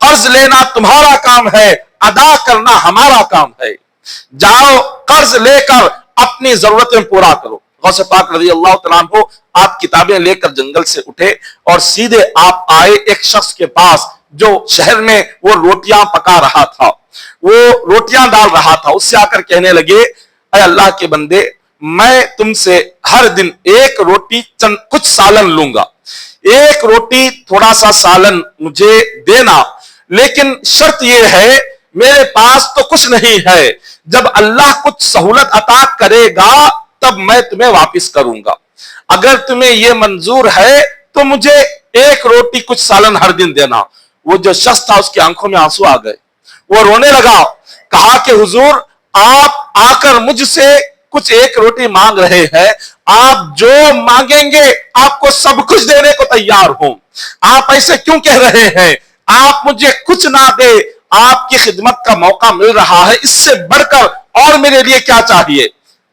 قرض لینا تمہارا کام ہے، ادا کرنا ہمارا کام ہے، جاؤ قرض لے کر اپنی ضرورتیں پورا کرو۔ غوث پاک رضی اللہ تعالیٰ عنہ آپ کتابیں لے کر جنگل سے اٹھے اور سیدھے آپ آئے ایک شخص کے پاس جو شہر میں وہ روٹیاں پکا رہا تھا، وہ روٹیاں ڈال رہا تھا۔ اس سے آ کر کہنے لگے اے اللہ کے بندے، میں تم سے ہر دن ایک روٹی کچھ سالن لوں گا، ایک روٹی تھوڑا سا سالن مجھے دینا، لیکن شرط یہ ہے میرے پاس تو کچھ نہیں ہے، جب اللہ کچھ سہولت عطا کرے گا تب میں تمہیں واپس کروں گا، اگر تمہیں یہ منظور ہے تو مجھے ایک روٹی کچھ سالن ہر دن دینا۔ وہ جو شخص تھا اس کی آنکھوں میں آنسو آ گئے، وہ رونے لگا، کہا کہ حضور آپ آ کر مجھ سے کچھ ایک روٹی مانگ رہے ہیں، آپ جو مانگیں گے آپ کو سب کچھ دینے کو تیار ہوں، آپ ایسے کیوں کہہ رہے ہیں؟ آپ مجھے کچھ نہ دے، آپ کی خدمت کا موقع مل رہا ہے، اس سے بڑھ کر اور میرے لیے کیا چاہیے؟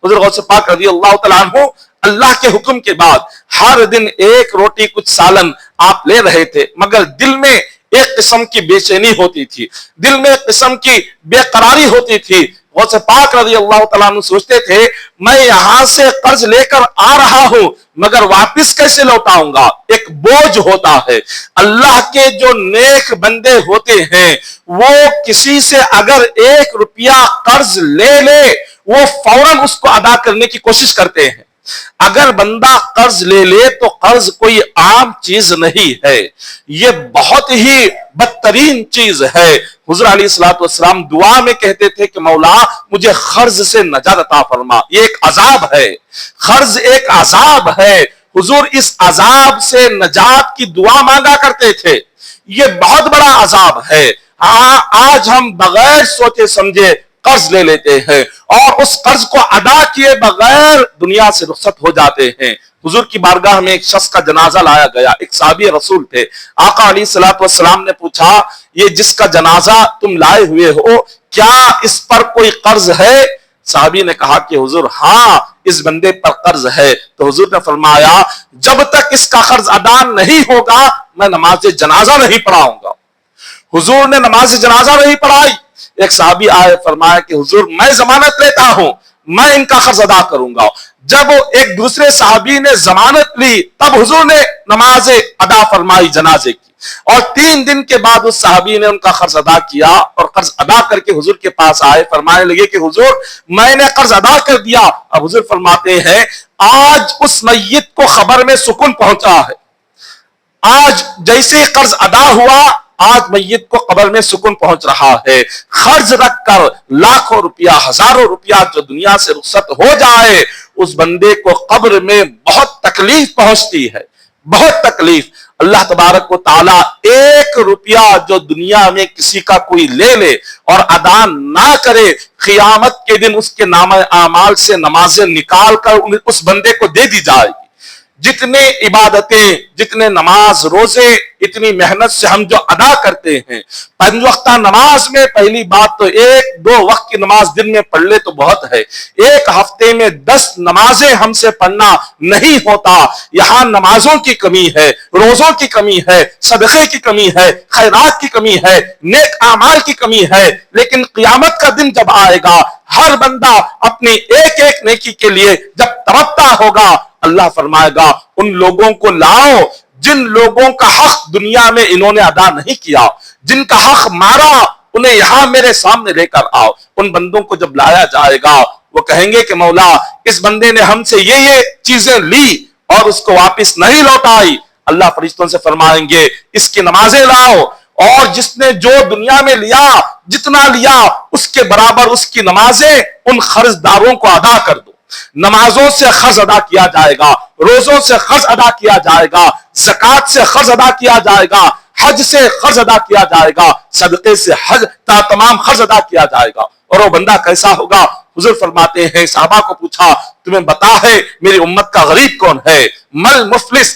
حضور غوث پاک رضی اللہ تعالیٰ عنہ اللہ کے حکم کے بعد ہر دن ایک روٹی کچھ سالن آپ لے رہے تھے، مگر دل میں ایک قسم کی بے چینی ہوتی تھی، دل میں ایک قسم کی بے قراری ہوتی تھی۔ غوث پاک رضی اللہ تعالیٰ عنہ سوچتے تھے میں یہاں سے قرض لے کر آ رہا ہوں مگر واپس کیسے لوٹاؤں گا، ایک بوجھ ہوتا ہے۔ اللہ کے جو نیک بندے ہوتے ہیں وہ کسی سے اگر ایک روپیہ قرض لے لے وہ فوراً اس کو ادا کرنے کی کوشش کرتے ہیں۔ اگر بندہ قرض لے لے تو قرض کوئی عام چیز نہیں ہے، یہ بہت ہی بدترین چیز ہے۔ حضور علیہ الصلوۃ والسلام دعا میں کہتے تھے کہ مولا مجھے قرض سے نجات عطا فرما، یہ ایک عذاب ہے، قرض ایک عذاب ہے۔ حضور اس عذاب سے نجات کی دعا مانگا کرتے تھے، یہ بہت بڑا عذاب ہے۔ آج ہم بغیر سوچے سمجھے قرض لے لیتے ہیں اور اس قرض کو ادا کیے بغیر دنیا سے رخصت ہو جاتے ہیں۔ حضور کی بارگاہ میں ایک شخص کا جنازہ لایا گیا، ایک صحابی رسول تھے۔ آقا علیہ الصلوۃ والسلام نے پوچھا یہ جس کا جنازہ تم لائے ہوئے ہو کیا اس پر کوئی قرض ہے؟ صحابی نے کہا کہ حضور ہاں اس بندے پر قرض ہے۔ تو حضور نے فرمایا جب تک اس کا قرض ادا نہیں ہوگا میں نماز جنازہ نہیں پڑھاؤں گا۔ حضور نے نماز جنازہ نہیں پڑھائی۔ ایک صحابی آئے فرمایا کہ حضور میں ضمانت لیتا ہوں میں ان کا قرض ادا کروں گا۔ جب ایک دوسرے صحابی نے ضمانت لی تب حضور نے نماز ادا فرمائی جنازے کی، اور 3 دن کے بعد اس صحابی نے ان کا قرض ادا کیا اور قرض ادا کر کے حضور کے پاس آئے، فرمانے لگے کہ حضور میں نے قرض ادا کر دیا۔ اب حضور فرماتے ہیں آج اس میت کو خبر میں سکون پہنچا ہے، آج جیسے قرض ادا ہوا آج میت کو قبر میں سکون پہنچ رہا ہے۔ قرض رکھ کر لاکھوں روپیہ ہزاروں روپیہ جو دنیا سے رخصت ہو جائے اس بندے کو قبر میں بہت تکلیف پہنچتی ہے، بہت تکلیف۔ اللہ تبارک و تعالیٰ ایک روپیہ جو دنیا میں کسی کا کوئی لے لے اور ادا نہ کرے قیامت کے دن اس کے نامہ اعمال سے نمازیں نکال کر اس بندے کو دے دی جائے گی۔ جتنے عبادتیں، جتنے نماز روزے، اتنی محنت سے ہم جو ادا کرتے ہیں، 5 وقتہ نماز میں پہلی بات تو 1-2 وقت کی نماز دن میں پڑھ لے تو بہت ہے، ایک ہفتے میں 10 نمازیں ہم سے پڑھنا نہیں ہوتا۔ یہاں نمازوں کی کمی ہے، روزوں کی کمی ہے، صدقے کی کمی ہے، خیرات کی کمی ہے، نیک اعمال کی کمی ہے، لیکن قیامت کا دن جب آئے گا ہر بندہ اپنی ایک ایک نیکی کے لیے جب تڑپتا ہوگا اللہ فرمائے گا ان لوگوں کو لاؤ جن لوگوں کا حق دنیا میں انہوں نے ادا نہیں کیا، جن کا حق مارا انہیں یہاں میرے سامنے لے کر آؤ۔ ان بندوں کو جب لایا جائے گا وہ کہیں گے کہ مولا اس بندے نے ہم سے یہ چیزیں لی اور اس کو واپس نہیں لوٹائی۔ اللہ فرشتوں سے فرمائیں گے اس کی نمازیں لاؤ، اور جس نے جو دنیا میں لیا جتنا لیا اس کے برابر اس کی نمازیں ان قرض داروں کو ادا کر دو۔ نمازوں سے قرض ادا کیا جائے گا، روزوں سے قرض ادا کیا جائے گا، زکوٰۃ سے قرض ادا کیا جائے گا، حج سے قرض ادا کیا جائے گا، صدقے سے حج تمام قرض ادا کیا جائے گا۔ اور وہ بندہ کیسا ہوگا؟ حضور فرماتے ہیں صحابہ کو پوچھا تمہیں بتا ہے میری امت کا غریب کون ہے؟ مل مفلس،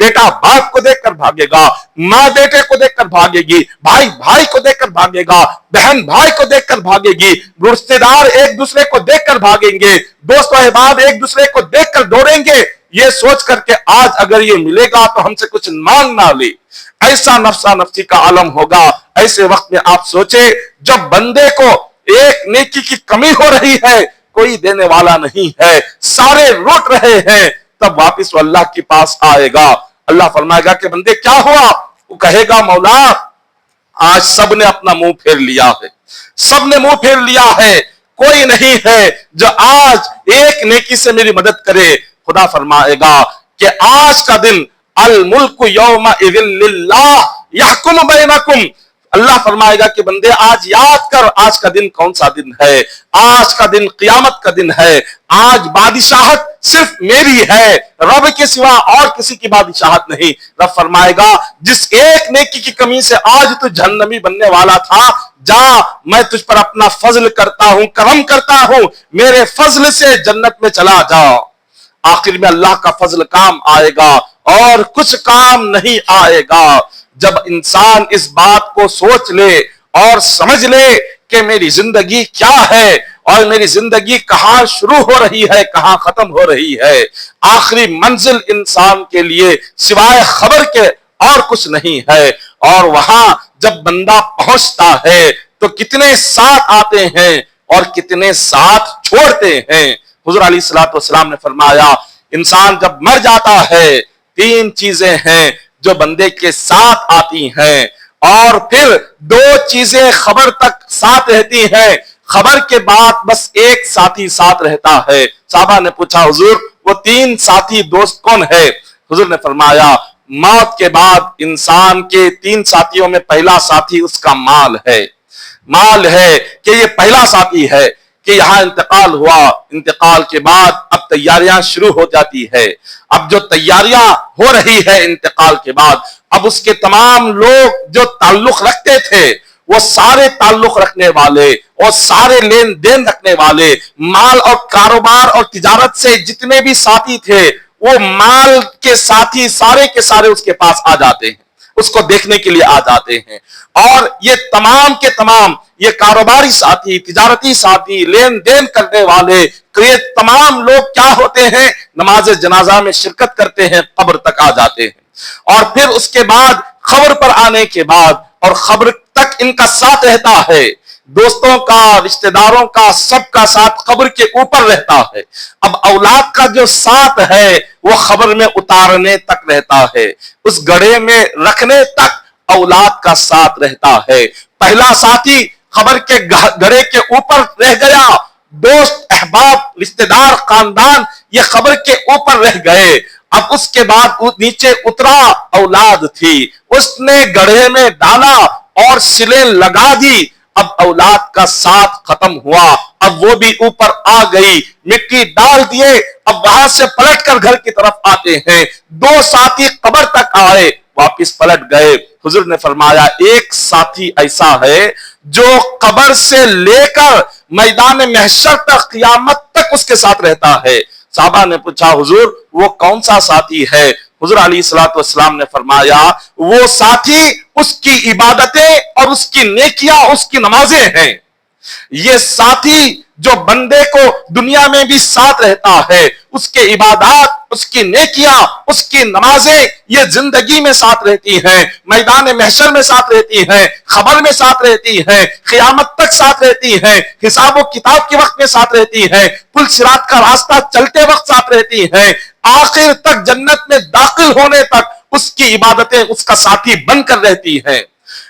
بیٹا باپ کو دیکھ کر بھاگے گا، ماں بیٹے کو دیکھ کر بھاگے گی، بھائی بھائی کو دیکھ کر بھاگے گا، بہن بھائی کو دیکھ کر بھاگے گی، رشتے دار ایک دوسرے کو دیکھ کر بھاگیں گے، دوست و احباب ایک دوسرے کو دیکھ کر دوڑیں گے، یہ سوچ کر کے آج اگر یہ ملے گا تو ہم سے کچھ مانگ نہ لے۔ ایسا نفسا نفسی کا عالم ہوگا۔ ایسے وقت میں آپ سوچے جب بندے کو ایک نیکی کی کمی ہو رہی ہے، کوئی دینے والا نہیں ہے، سارے لوٹ رہے ہیں، تب واپس وہ اللہ کے پاس آئے گا۔ اللہ فرمائے گا کہ بندے کیا ہوا؟ وہ کہے گا مولا آج سب نے اپنا منہ پھیر لیا ہے، سب نے منہ پھیر لیا ہے، کوئی نہیں ہے جو آج ایک نیکی سے میری مدد کرے۔ خدا فرمائے گا کہ آج کا دن الملک یومئذ للہ یحکم بینکم، اللہ فرمائے گا کہ بندے آج یاد کر آج کا دن کون سا دن ہے، آج کا دن قیامت کا دن ہے، آج بادشاہت صرف میری ہے، رب کے سوا اور کسی کی بادشاہت نہیں۔ رب فرمائے گا جس ایک نیکی کی کمی سے آج تو جہنمی بننے والا تھا، جا میں تجھ پر اپنا فضل کرتا ہوں، کرم کرتا ہوں، میرے فضل سے جنت میں چلا جا۔ آخر میں اللہ کا فضل کام آئے گا اور کچھ کام نہیں آئے گا۔ جب انسان اس بات کو سوچ لے اور سمجھ لے کہ میری زندگی کیا ہے اور میری زندگی کہاں شروع ہو رہی ہے کہاں ختم ہو رہی ہے، آخری منزل انسان کے لیے سوائے خبر کے اور کچھ نہیں ہے، اور وہاں جب بندہ پہنچتا ہے تو کتنے ساتھ آتے ہیں اور کتنے ساتھ چھوڑتے ہیں۔ حضور علیہ الصلوۃ والسلام نے فرمایا انسان جب مر جاتا ہے تین چیزیں ہیں جو بندے کے ساتھ آتی ہیں، اور پھر دو چیزیں خبر تک ساتھ رہتی ہیں، خبر کے بعد بس ایک ساتھی ساتھ رہتا ہے۔ صحابہ نے پوچھا حضور وہ تین ساتھی دوست کون ہے؟ حضور نے فرمایا موت کے بعد انسان کے تین ساتھیوں میں پہلا ساتھی اس کا مال ہے، مال ہے کہ یہ پہلا ساتھی ہے کہ یہاں انتقال ہوا، انتقال کے بعد اب تیاریاں شروع ہو جاتی ہے، اب جو تیاریاں ہو رہی ہے انتقال کے بعد، اب اس کے تمام لوگ جو تعلق رکھتے تھے وہ سارے تعلق رکھنے والے اور سارے لین دین رکھنے والے، مال اور کاروبار اور تجارت سے جتنے بھی ساتھی تھے وہ مال کے ساتھی سارے کے سارے اس کے پاس آ جاتے ہیں، اس کو دیکھنے کے لیے آ جاتے ہیں، اور یہ تمام کے تمام یہ کاروباری ساتھی، تجارتی ساتھی، لین دین کرنے والے، یہ تمام لوگ کیا ہوتے ہیں؟ نماز جنازہ میں شرکت کرتے ہیں، قبر تک آ جاتے ہیں، اور پھر اس کے بعد خبر پر آنے کے بعد اور خبر تک ان کا ساتھ رہتا ہے، دوستوں کا، رشتہ داروں کا، سب کا ساتھ قبر کے اوپر رہتا ہے۔ اب اولاد کا جو ساتھ ہے وہ خبر میں اتارنے تک رہتا ہے، اس گڑھے میں رکھنے تک اولاد کا ساتھ رہتا ہے۔ پہلا ساتھی خبر کے گڑھے کے اوپر رہ گیا، دوست احباب رشتہ دار خاندان یہ خبر کے اوپر رہ گئے، اب اس کے بعد نیچے اترا اولاد تھی، اس نے گڑھے میں ڈالا اور سلیں لگا دی، اب اولاد کا ساتھ ختم ہوا، اب وہ بھی اوپر آ گئی، مٹی ڈال دیے، اب وہاں سے پلٹ کر گھر کی طرف آتے ہیں، دو ساتھی قبر تک آئے واپس پلٹ گئے۔ حضور نے فرمایا ایک ساتھی ایسا ہے جو قبر سے لے کر میدان محشر تک قیامت تک اس کے ساتھ رہتا ہے۔ صحابہ نے پوچھا حضور وہ کون سا ساتھی ہے؟ حضور علیہ الصلوۃ والسلام نے فرمایا وہ ساتھی اس کی عبادتیں اور اس کی نیکیاں، اس کی نمازیں ہیں۔ یہ ساتھی جو بندے کو دنیا میں بھی ساتھ رہتا ہے، اس کے عبادات، اس کی نیکیاں، اس کی نمازیں یہ زندگی میں ساتھ رہتی ہیں، میدان محشر میں ساتھ رہتی ہیں، خبر میں ساتھ رہتی ہیں، قیامت تک ساتھ رہتی ہیں، حساب و کتاب کے وقت میں ساتھ رہتی ہیں، پل صراط کا راستہ چلتے وقت ساتھ رہتی ہیں، آخر تک جنت میں داخل ہونے تک اس کی عبادتیں اس کا ساتھی بن کر رہتی ہیں۔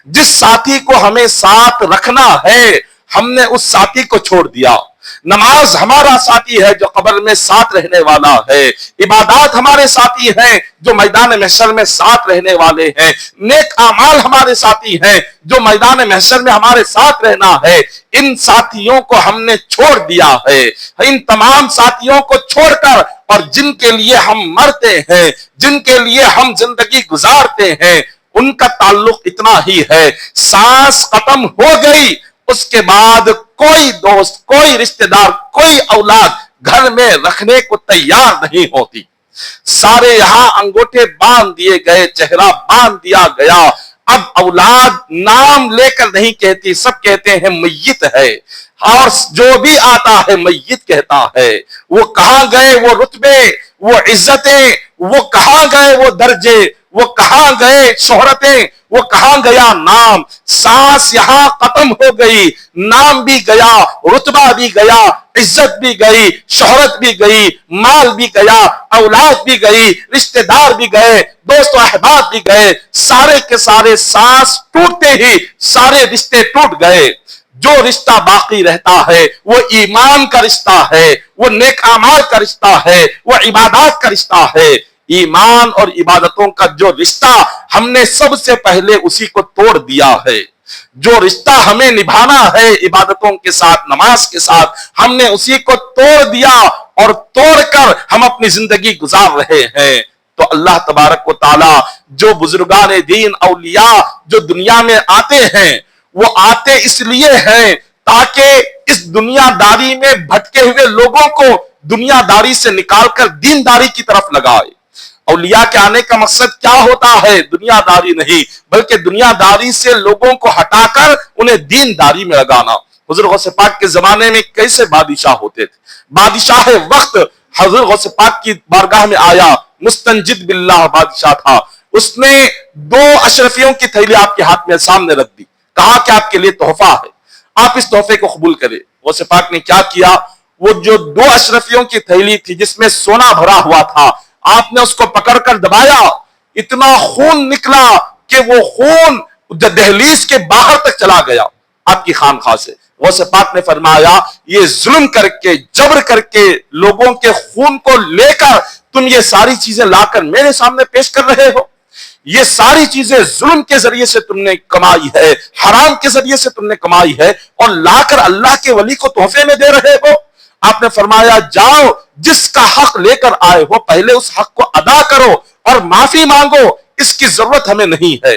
جس ساتھی کو ہمیں ساتھ رکھنا ہے ہم نے اس ساتھی کو چھوڑ دیا۔ نماز ہمارا ساتھی ہے جو قبر میں ساتھ رہنے والا ہے، عبادات ہمارے ساتھی ہیں جو میدان محشر میں ساتھ رہنے والے ہیں، نیک اعمال ہمارے ساتھی ہیں جو میدان محشر میں ہمارے ساتھ رہنا ہے۔ ان ساتھیوں کو ہم نے چھوڑ دیا ہے، ان تمام ساتھیوں کو چھوڑ کر، اور جن کے لیے ہم مرتے ہیں، جن کے لیے ہم زندگی گزارتے ہیں، ان کا تعلق اتنا ہی ہے، سانس ختم ہو گئی اس کے بعد کوئی دوست، کوئی رشتہ دار، کوئی اولاد گھر میں رکھنے کو تیار نہیں ہوتی۔ سارے یہاں انگوٹھے باندھ دیے گئے، چہرہ باندھ دیا گیا، اب اولاد نام لے کر نہیں کہتی، سب کہتے ہیں میت ہے، اور جو بھی آتا ہے میت کہتا ہے۔ وہ کہاں گئے وہ رتبے، وہ عزتیں، وہ کہاں گئے وہ درجے، وہ کہاں گئے شہرتیں، وہ کہاں گیا نام؟ سانس یہاں ختم ہو گئی، نام بھی گیا، رتبہ بھی گیا، عزت بھی گئی، شہرت بھی گئی، مال بھی گیا، اولاد بھی گئی، رشتہ دار بھی گئے، دوست و احباب بھی گئے، سارے کے سارے سانس ٹوٹتے ہی سارے رشتے ٹوٹ گئے۔ جو رشتہ باقی رہتا ہے وہ ایمان کا رشتہ ہے، وہ نیک اعمال کا رشتہ ہے، وہ عبادات کا رشتہ ہے۔ ایمان اور عبادتوں کا جو رشتہ ہم نے سب سے پہلے اسی کو توڑ دیا ہے۔ جو رشتہ ہمیں نبھانا ہے عبادتوں کے ساتھ، نماز کے ساتھ، ہم نے اسی کو توڑ دیا اور توڑ کر ہم اپنی زندگی گزار رہے ہیں۔ تو اللہ تبارک و تعالی جو بزرگان دین اولیاء جو دنیا میں آتے ہیں، وہ آتے اس لیے ہیں تاکہ اس دنیا داری میں بھٹکے ہوئے لوگوں کو دنیا داری سے نکال کر دین داری کی طرف لگائے۔ اولیاء کے آنے کا مقصد کیا ہوتا ہے؟ دنیا داری نہیں، بلکہ دنیا داری سے لوگوں کو ہٹا کر انہیں دین داری میں لگانا۔ حضور غوث پاک کے زمانے میں کیسے بادشاہ ہوتے تھے؟ بادشاہ وقت حضور غوث پاک کی بارگاہ میں آیا، مستنجد باللہ بادشاہ تھا، اس نے 2 اشرفیوں کی تھیلی آپ کے ہاتھ میں سامنے رکھ دی، کہا کہ آپ کے لیے تحفہ ہے، آپ اس تحفے کو قبول کریں۔ غوث پاک نے کیا کیا؟ وہ جو 2 اشرفیوں کی تھیلی تھی جس میں سونا بھرا ہوا تھا، آپ نے اس کو پکڑ کر دبایا، اتنا خون نکلا کہ وہ خون دہلیز کے باہر تک چلا گیا آپ کی خانقاہ سے۔ غوث پاک نے فرمایا یہ ظلم کر کے، جبر کر کے لوگوں کے خون کو لے کر تم یہ ساری چیزیں لا کر میرے سامنے پیش کر رہے ہو؟ یہ ساری چیزیں ظلم کے ذریعے سے تم نے کمائی ہے، حرام کے ذریعے سے تم نے کمائی ہے، اور لا کر اللہ کے ولی کو تحفے میں دے رہے ہو؟ آپ نے فرمایا جاؤ، جس کا حق لے کر آئے ہو پہلے اس حق کو ادا کرو اور معافی مانگو، اس کی ضرورت ہمیں نہیں ہے۔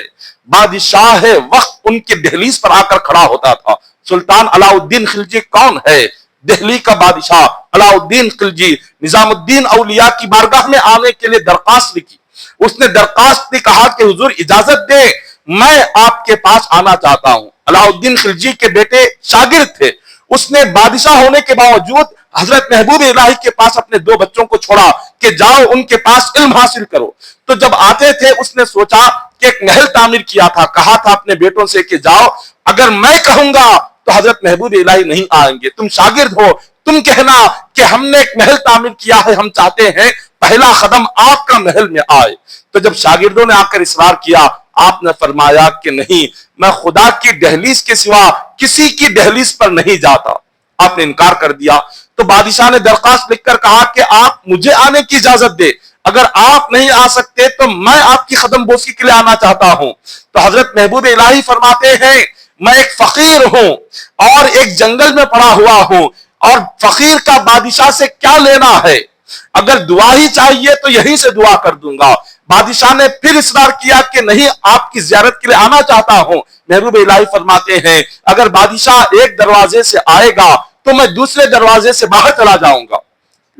بادشاہ وقت ان کی دہلیز پر آ کر کھڑا ہوتا تھا۔ سلطان علاء الدین خلجی کون ہے؟ دہلی کا بادشاہ علاء الدین خلجی نظام الدین اولیاء کی بارگاہ میں آنے کے لیے درخواست لکھی۔ اس نے درخواست نے کہا کہ حضور اجازت دیں، میں آپ کے پاس آنا چاہتا ہوں۔ علاء الدین خلجی کے بیٹے شاگرد تھے، اس نے بادشاہ ہونے کے باوجود حضرت محبوب الہی کے پاس اپنے 2 بچوں کو چھوڑا کہ جاؤ ان کے پاس علم حاصل کرو۔ تو جب آتے تھے اس نے سوچا کہ ایک محل تعمیر کیا تھا، کہا تھا اپنے بیٹوں سے کہ جاؤ، اگر میں کہوں گا تو حضرت محبوب الہی نہیں آئیں گے، تم شاگرد ہو، تم کہنا کہ ہم نے ایک محل تعمیر کیا ہے، ہم چاہتے ہیں پہلا قدم آپ کا محل میں آئے۔ تو جب شاگردوں نے آ کر اصرار کیا، آپ نے فرمایا کہ نہیں، میں خدا کی دہلیز کے سوا کسی کی دہلیز پر نہیں جاتا۔ آپ نے انکار کر دیا۔ تو بادشاہ نے درخواست لکھ کر کہا کہ آپ مجھے آنے کی اجازت دے، اگر آپ نہیں آ سکتے تو میں آپ کی قدم بوسی کے لیے آنا چاہتا ہوں۔ تو حضرت محبوب الہی فرماتے ہیں میں ایک فقیر ہوں اور ایک جنگل میں پڑا ہوا ہوں، اور فقیر کا بادشاہ سے کیا لینا ہے؟ اگر دعا ہی چاہیے تو یہیں سے دعا کر دوں گا۔ بادشاہ نے پھر اصرار کیا کہ نہیں، آپ کی زیارت کے لیے آنا چاہتا ہوں۔ محبوب الہی فرماتے ہیں اگر بادشاہ ایک دروازے سے آئے گا تو میں دوسرے دروازے سے باہر چلا جاؤں گا،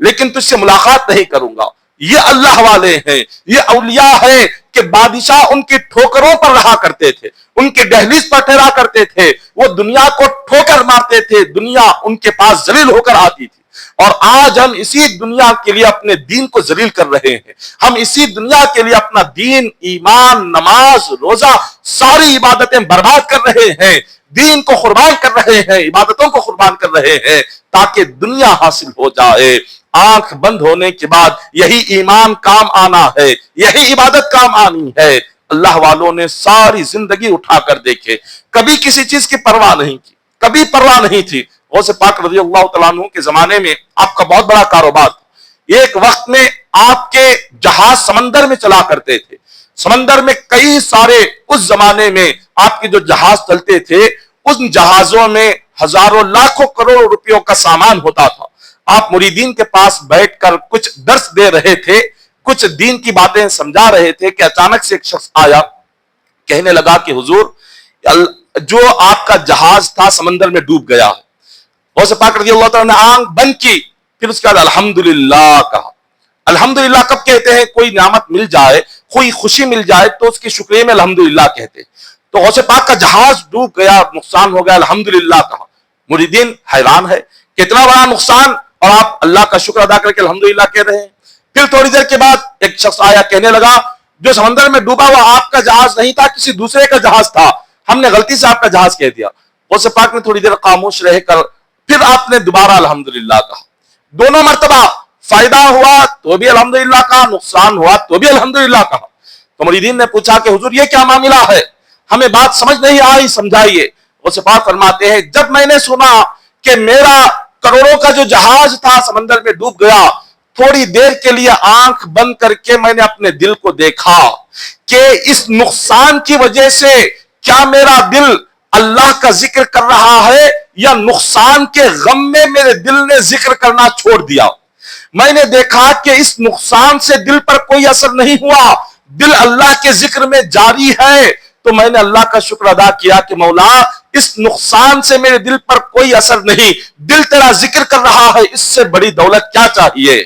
لیکن تجھ سے ملاقات نہیں کروں گا۔ یہ اللہ والے ہیں، یہ اولیاء ہیں کہ بادشاہ ان کی ٹھوکروں پر رہا کرتے تھے، ان کے دہلیز پر ٹھہرا کرتے تھے، وہ دنیا کو ٹھوکر مارتے تھے، دنیا ان کے پاس ذلیل ہو کر آتی تھی۔ اور آج ہم اسی دنیا کے لیے اپنے دین کو ذلیل کر رہے ہیں، ہم اسی دنیا کے لیے اپنا دین، ایمان، نماز، روزہ، ساری عبادتیں برباد کر رہے ہیں، دین کو قربان کر رہے ہیں، عبادتوں کو قربان کر رہے ہیں تاکہ دنیا حاصل ہو جائے۔ آنکھ بند ہونے کے بعد یہی ایمان کام آنا ہے، یہی عبادت کام آنی ہے۔ اللہ والوں نے ساری زندگی اٹھا کر دیکھے، کبھی کسی چیز کی پرواہ نہیں کی، کبھی پرواہ نہیں تھی۔ غوث پاک رضی اللہ تعالیٰ عنہ کے زمانے میں آپ کا بہت بڑا کاروبار تھا۔ ایک وقت میں آپ کے جہاز سمندر میں چلا کرتے تھے، سمندر میں کئی سارے، اس زمانے میں آپ کے جو جہاز چلتے تھے ان جہازوں میں ہزاروں لاکھوں کروڑوں روپیوں کا سامان ہوتا تھا۔ آپ مریدین کے پاس بیٹھ کر کچھ درس دے رہے تھے، کچھ دین کی باتیں سمجھا رہے تھے کہ اچانک سے ایک شخص آیا، کہنے لگا کہ حضور جو آپ کا جہاز تھا سمندر میں ڈوب گیا ہے۔ غوث پاک رضی اللہ تعالیٰ نے آنکھ بند کی، پھر اس کے بعد الحمدللہ کہا، الحمدللہ کب کہتے ہیں؟ کوئی نعمت مل جائے، کوئی خوشی مل جائے تو اس کے شکریہ میں الحمدللہ کہتے ہیں۔ تو غوث پاک کا جہاز ڈوب گیا، نقصان ہو گیا، الحمدللہ کہا۔ مریدین حیران ہے کتنا بڑا نقصان، اور آپ اللہ کا شکر ادا کر کے الحمدللہ کہہ رہے ہیں۔ پھر تھوڑی دیر کے بعد ایک شخص آیا، کہنے لگا جو سمندر میں ڈوبا وہ آپ کا جہاز نہیں تھا، کسی دوسرے کا جہاز تھا، ہم نے غلطی سے آپ کا جہاز کہہ دیا۔ غوث پاک نے تھوڑی دیر خاموش رہ کر پھر آپ نے دوبارہ الحمدللہ کہا۔ دونوں مرتبہ فائدہ ہوا تو بھی الحمدللہ کہا، نقصان ہوا تو بھی الحمدللہ کہا۔ تو مریدین نے پوچھا کہ حضور یہ کیا معاملہ ہے، ہمیں بات سمجھ نہیں آئی، سمجھائیے۔ غوث پاک فرماتے ہیں جب میں نے سنا کہ میرا کروڑوں کا جو جہاز تھا سمندر میں ڈوب گیا، تھوڑی دیر کے لیے آنکھ بند کر کے میں نے اپنے دل کو دیکھا کہ اس نقصان کی وجہ سے کیا میرا دل اللہ کا ذکر کر رہا ہے یا نقصان کے غم میں میرے دل نے ذکر کرنا چھوڑ دیا۔ میں نے دیکھا کہ اس نقصان سے دل پر کوئی اثر نہیں ہوا، دل اللہ کے ذکر میں جاری ہے۔ تو میں نے اللہ کا شکر ادا کیا کہ مولا اس نقصان سے میرے دل پر کوئی اثر نہیں، دل تیرا ذکر کر رہا ہے، اس سے بڑی دولت کیا چاہیے۔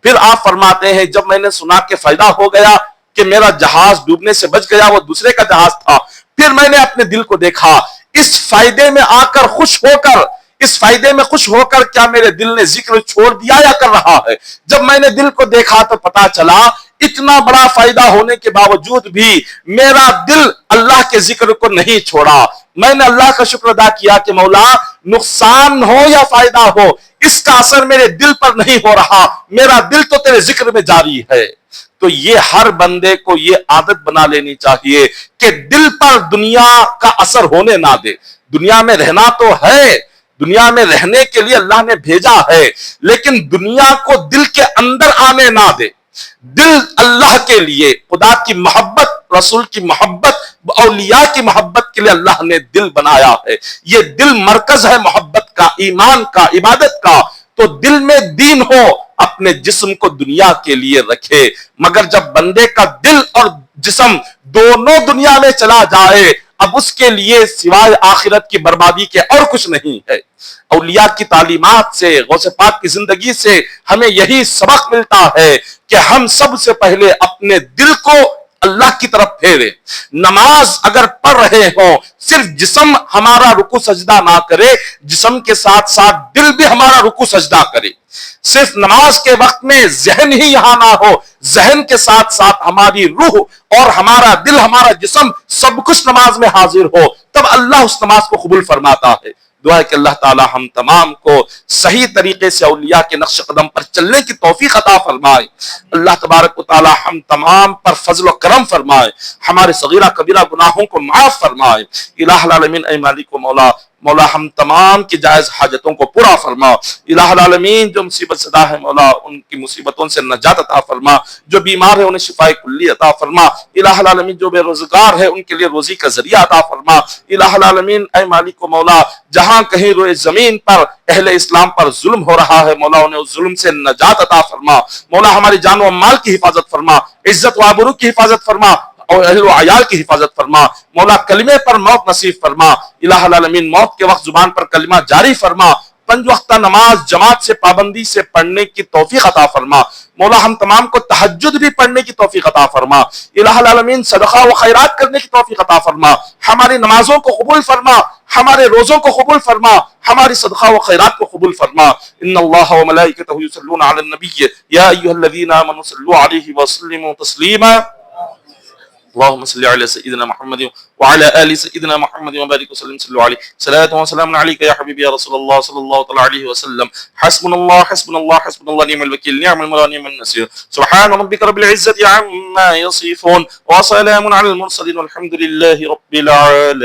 پھر آپ فرماتے ہیں جب میں نے سنا کہ فائدہ ہو گیا کہ میرا جہاز ڈوبنے سے بچ گیا، وہ دوسرے کا جہاز تھا، پھر میں نے اپنے دل کو دیکھا، اس فائدے میں آ کر خوش ہو کر، اس فائدے میں خوش ہو کر کیا میرے دل نے ذکر چھوڑ دیا یا کر رہا ہے۔ جب میں نے دل کو دیکھا تو پتا چلا اتنا بڑا فائدہ ہونے کے باوجود بھی میرا دل اللہ کے ذکر کو نہیں چھوڑا۔ میں نے اللہ کا شکر ادا کیا کہ مولا نقصان ہو یا فائدہ ہو، اس کا اثر میرے دل پر نہیں ہو رہا، میرا دل تو تیرے ذکر میں جاری ہے۔ تو یہ ہر بندے کو یہ عادت بنا لینی چاہیے کہ دل پر دنیا کا اثر ہونے نہ دے۔ دنیا میں رہنا تو ہے، دنیا میں رہنے کے لیے اللہ نے بھیجا ہے، لیکن دنیا کو دل کے اندر آنے نہ دے۔ دل اللہ کے لیے، خدا کی محبت، رسول کی محبت، اولیاء کی محبت کے لیے اللہ نے دل بنایا ہے۔ یہ دل مرکز ہے محبت کا، ایمان کا، عبادت کا۔ تو دل میں دین ہو، اپنے جسم کو دنیا کے لیے رکھے۔ مگر جب بندے کا دل اور جسم دونوں دنیا میں چلا جائے، اب اس کے لیے سوائے آخرت کی بربادی کے اور کچھ نہیں ہے۔ اولیاء کی تعلیمات سے، غوث پاک کی زندگی سے ہمیں یہی سبق ملتا ہے کہ ہم سب سے پہلے اپنے دل کو اللہ کی طرف پھیرے۔ نماز اگر پڑھ رہے ہوں، صرف جسم ہمارا رکوع سجدہ نہ کرے، جسم کے ساتھ ساتھ دل بھی ہمارا رکوع سجدہ کرے۔ صرف نماز کے وقت میں ذہن ہی یہاں نہ ہو، ذہن کے ساتھ ساتھ ہماری روح اور ہمارا دل، ہمارا جسم سب کچھ نماز میں حاضر ہو، تب اللہ اس نماز کو قبول فرماتا ہے۔ دعا ہے کہ اللہ تعالی ہم تمام کو صحیح طریقے سے اولیاء کے نقش قدم پر چلنے کی توفیق عطا فرمائے۔ اللہ تبارک و تعالی ہم تمام پر فضل و کرم فرمائے، ہمارے صغیرہ کبیرہ گناہوں کو معاف فرمائے۔ الہ العالمین اے مالک و مولا ہم تمام کی جائز حاجتوں کو پورا فرما۔ الہ العالمین جو مصیبت زدہ ہے مولا ان کی مصیبتوں سے نجات عطا فرما، جو بیمار ہے انہیں شفائے کلی عطا فرما۔ الہ العالمین جو بے روزگار ہے ان کے لیے روزی کا ذریعہ عطا فرما۔ الہ العالمین اے مالک و مولا جہاں کہیں روئے زمین پر اہل اسلام پر ظلم ہو رہا ہے مولا انہیں اس ظلم سے نجات عطا فرما۔ مولا ہماری جان و مال کی حفاظت فرما، عزت و آبرو کی حفاظت فرما اور اہل و عیال کی حفاظت فرما۔ مولا کلمے پر موت نصیب فرما۔ الہ العالمین موت کے وقت زبان پر کلمہ جاری فرما۔ 5 وقتہ نماز جماعت سے پابندی سے پڑھنے کی توفیق عطا فرما۔ مولا ہم تمام کو تہجد بھی پڑھنے کی توفیق عطا فرما۔ الہ العالمین صدقہ و خیرات کرنے کی توفیق عطا فرما۔ ہماری نمازوں کو قبول فرما، ہمارے روزوں کو قبول فرما، ہماری صدقہ و خیرات کو قبول فرما۔ ان اللہ و ملائکتہ یصلون علی النبی یا ایھا الذین آمنوا صلوا علیہ وسلموا تسلیما۔ اللهم صل على سيدنا محمد وعلى آل سيدنا محمد وبارك وسلم صلوا عليه صلاة وسلام عليك يا حبيبي يا رسول الله صلى الله تعالى عليه وسلم حسبنا الله حسبنا الله حسبنا الله نعم الوكيل نعم المولى نعم النصير سبحان ربك رب العزة عما يصفون وسلام على المرسلين والحمد لله رب العالمين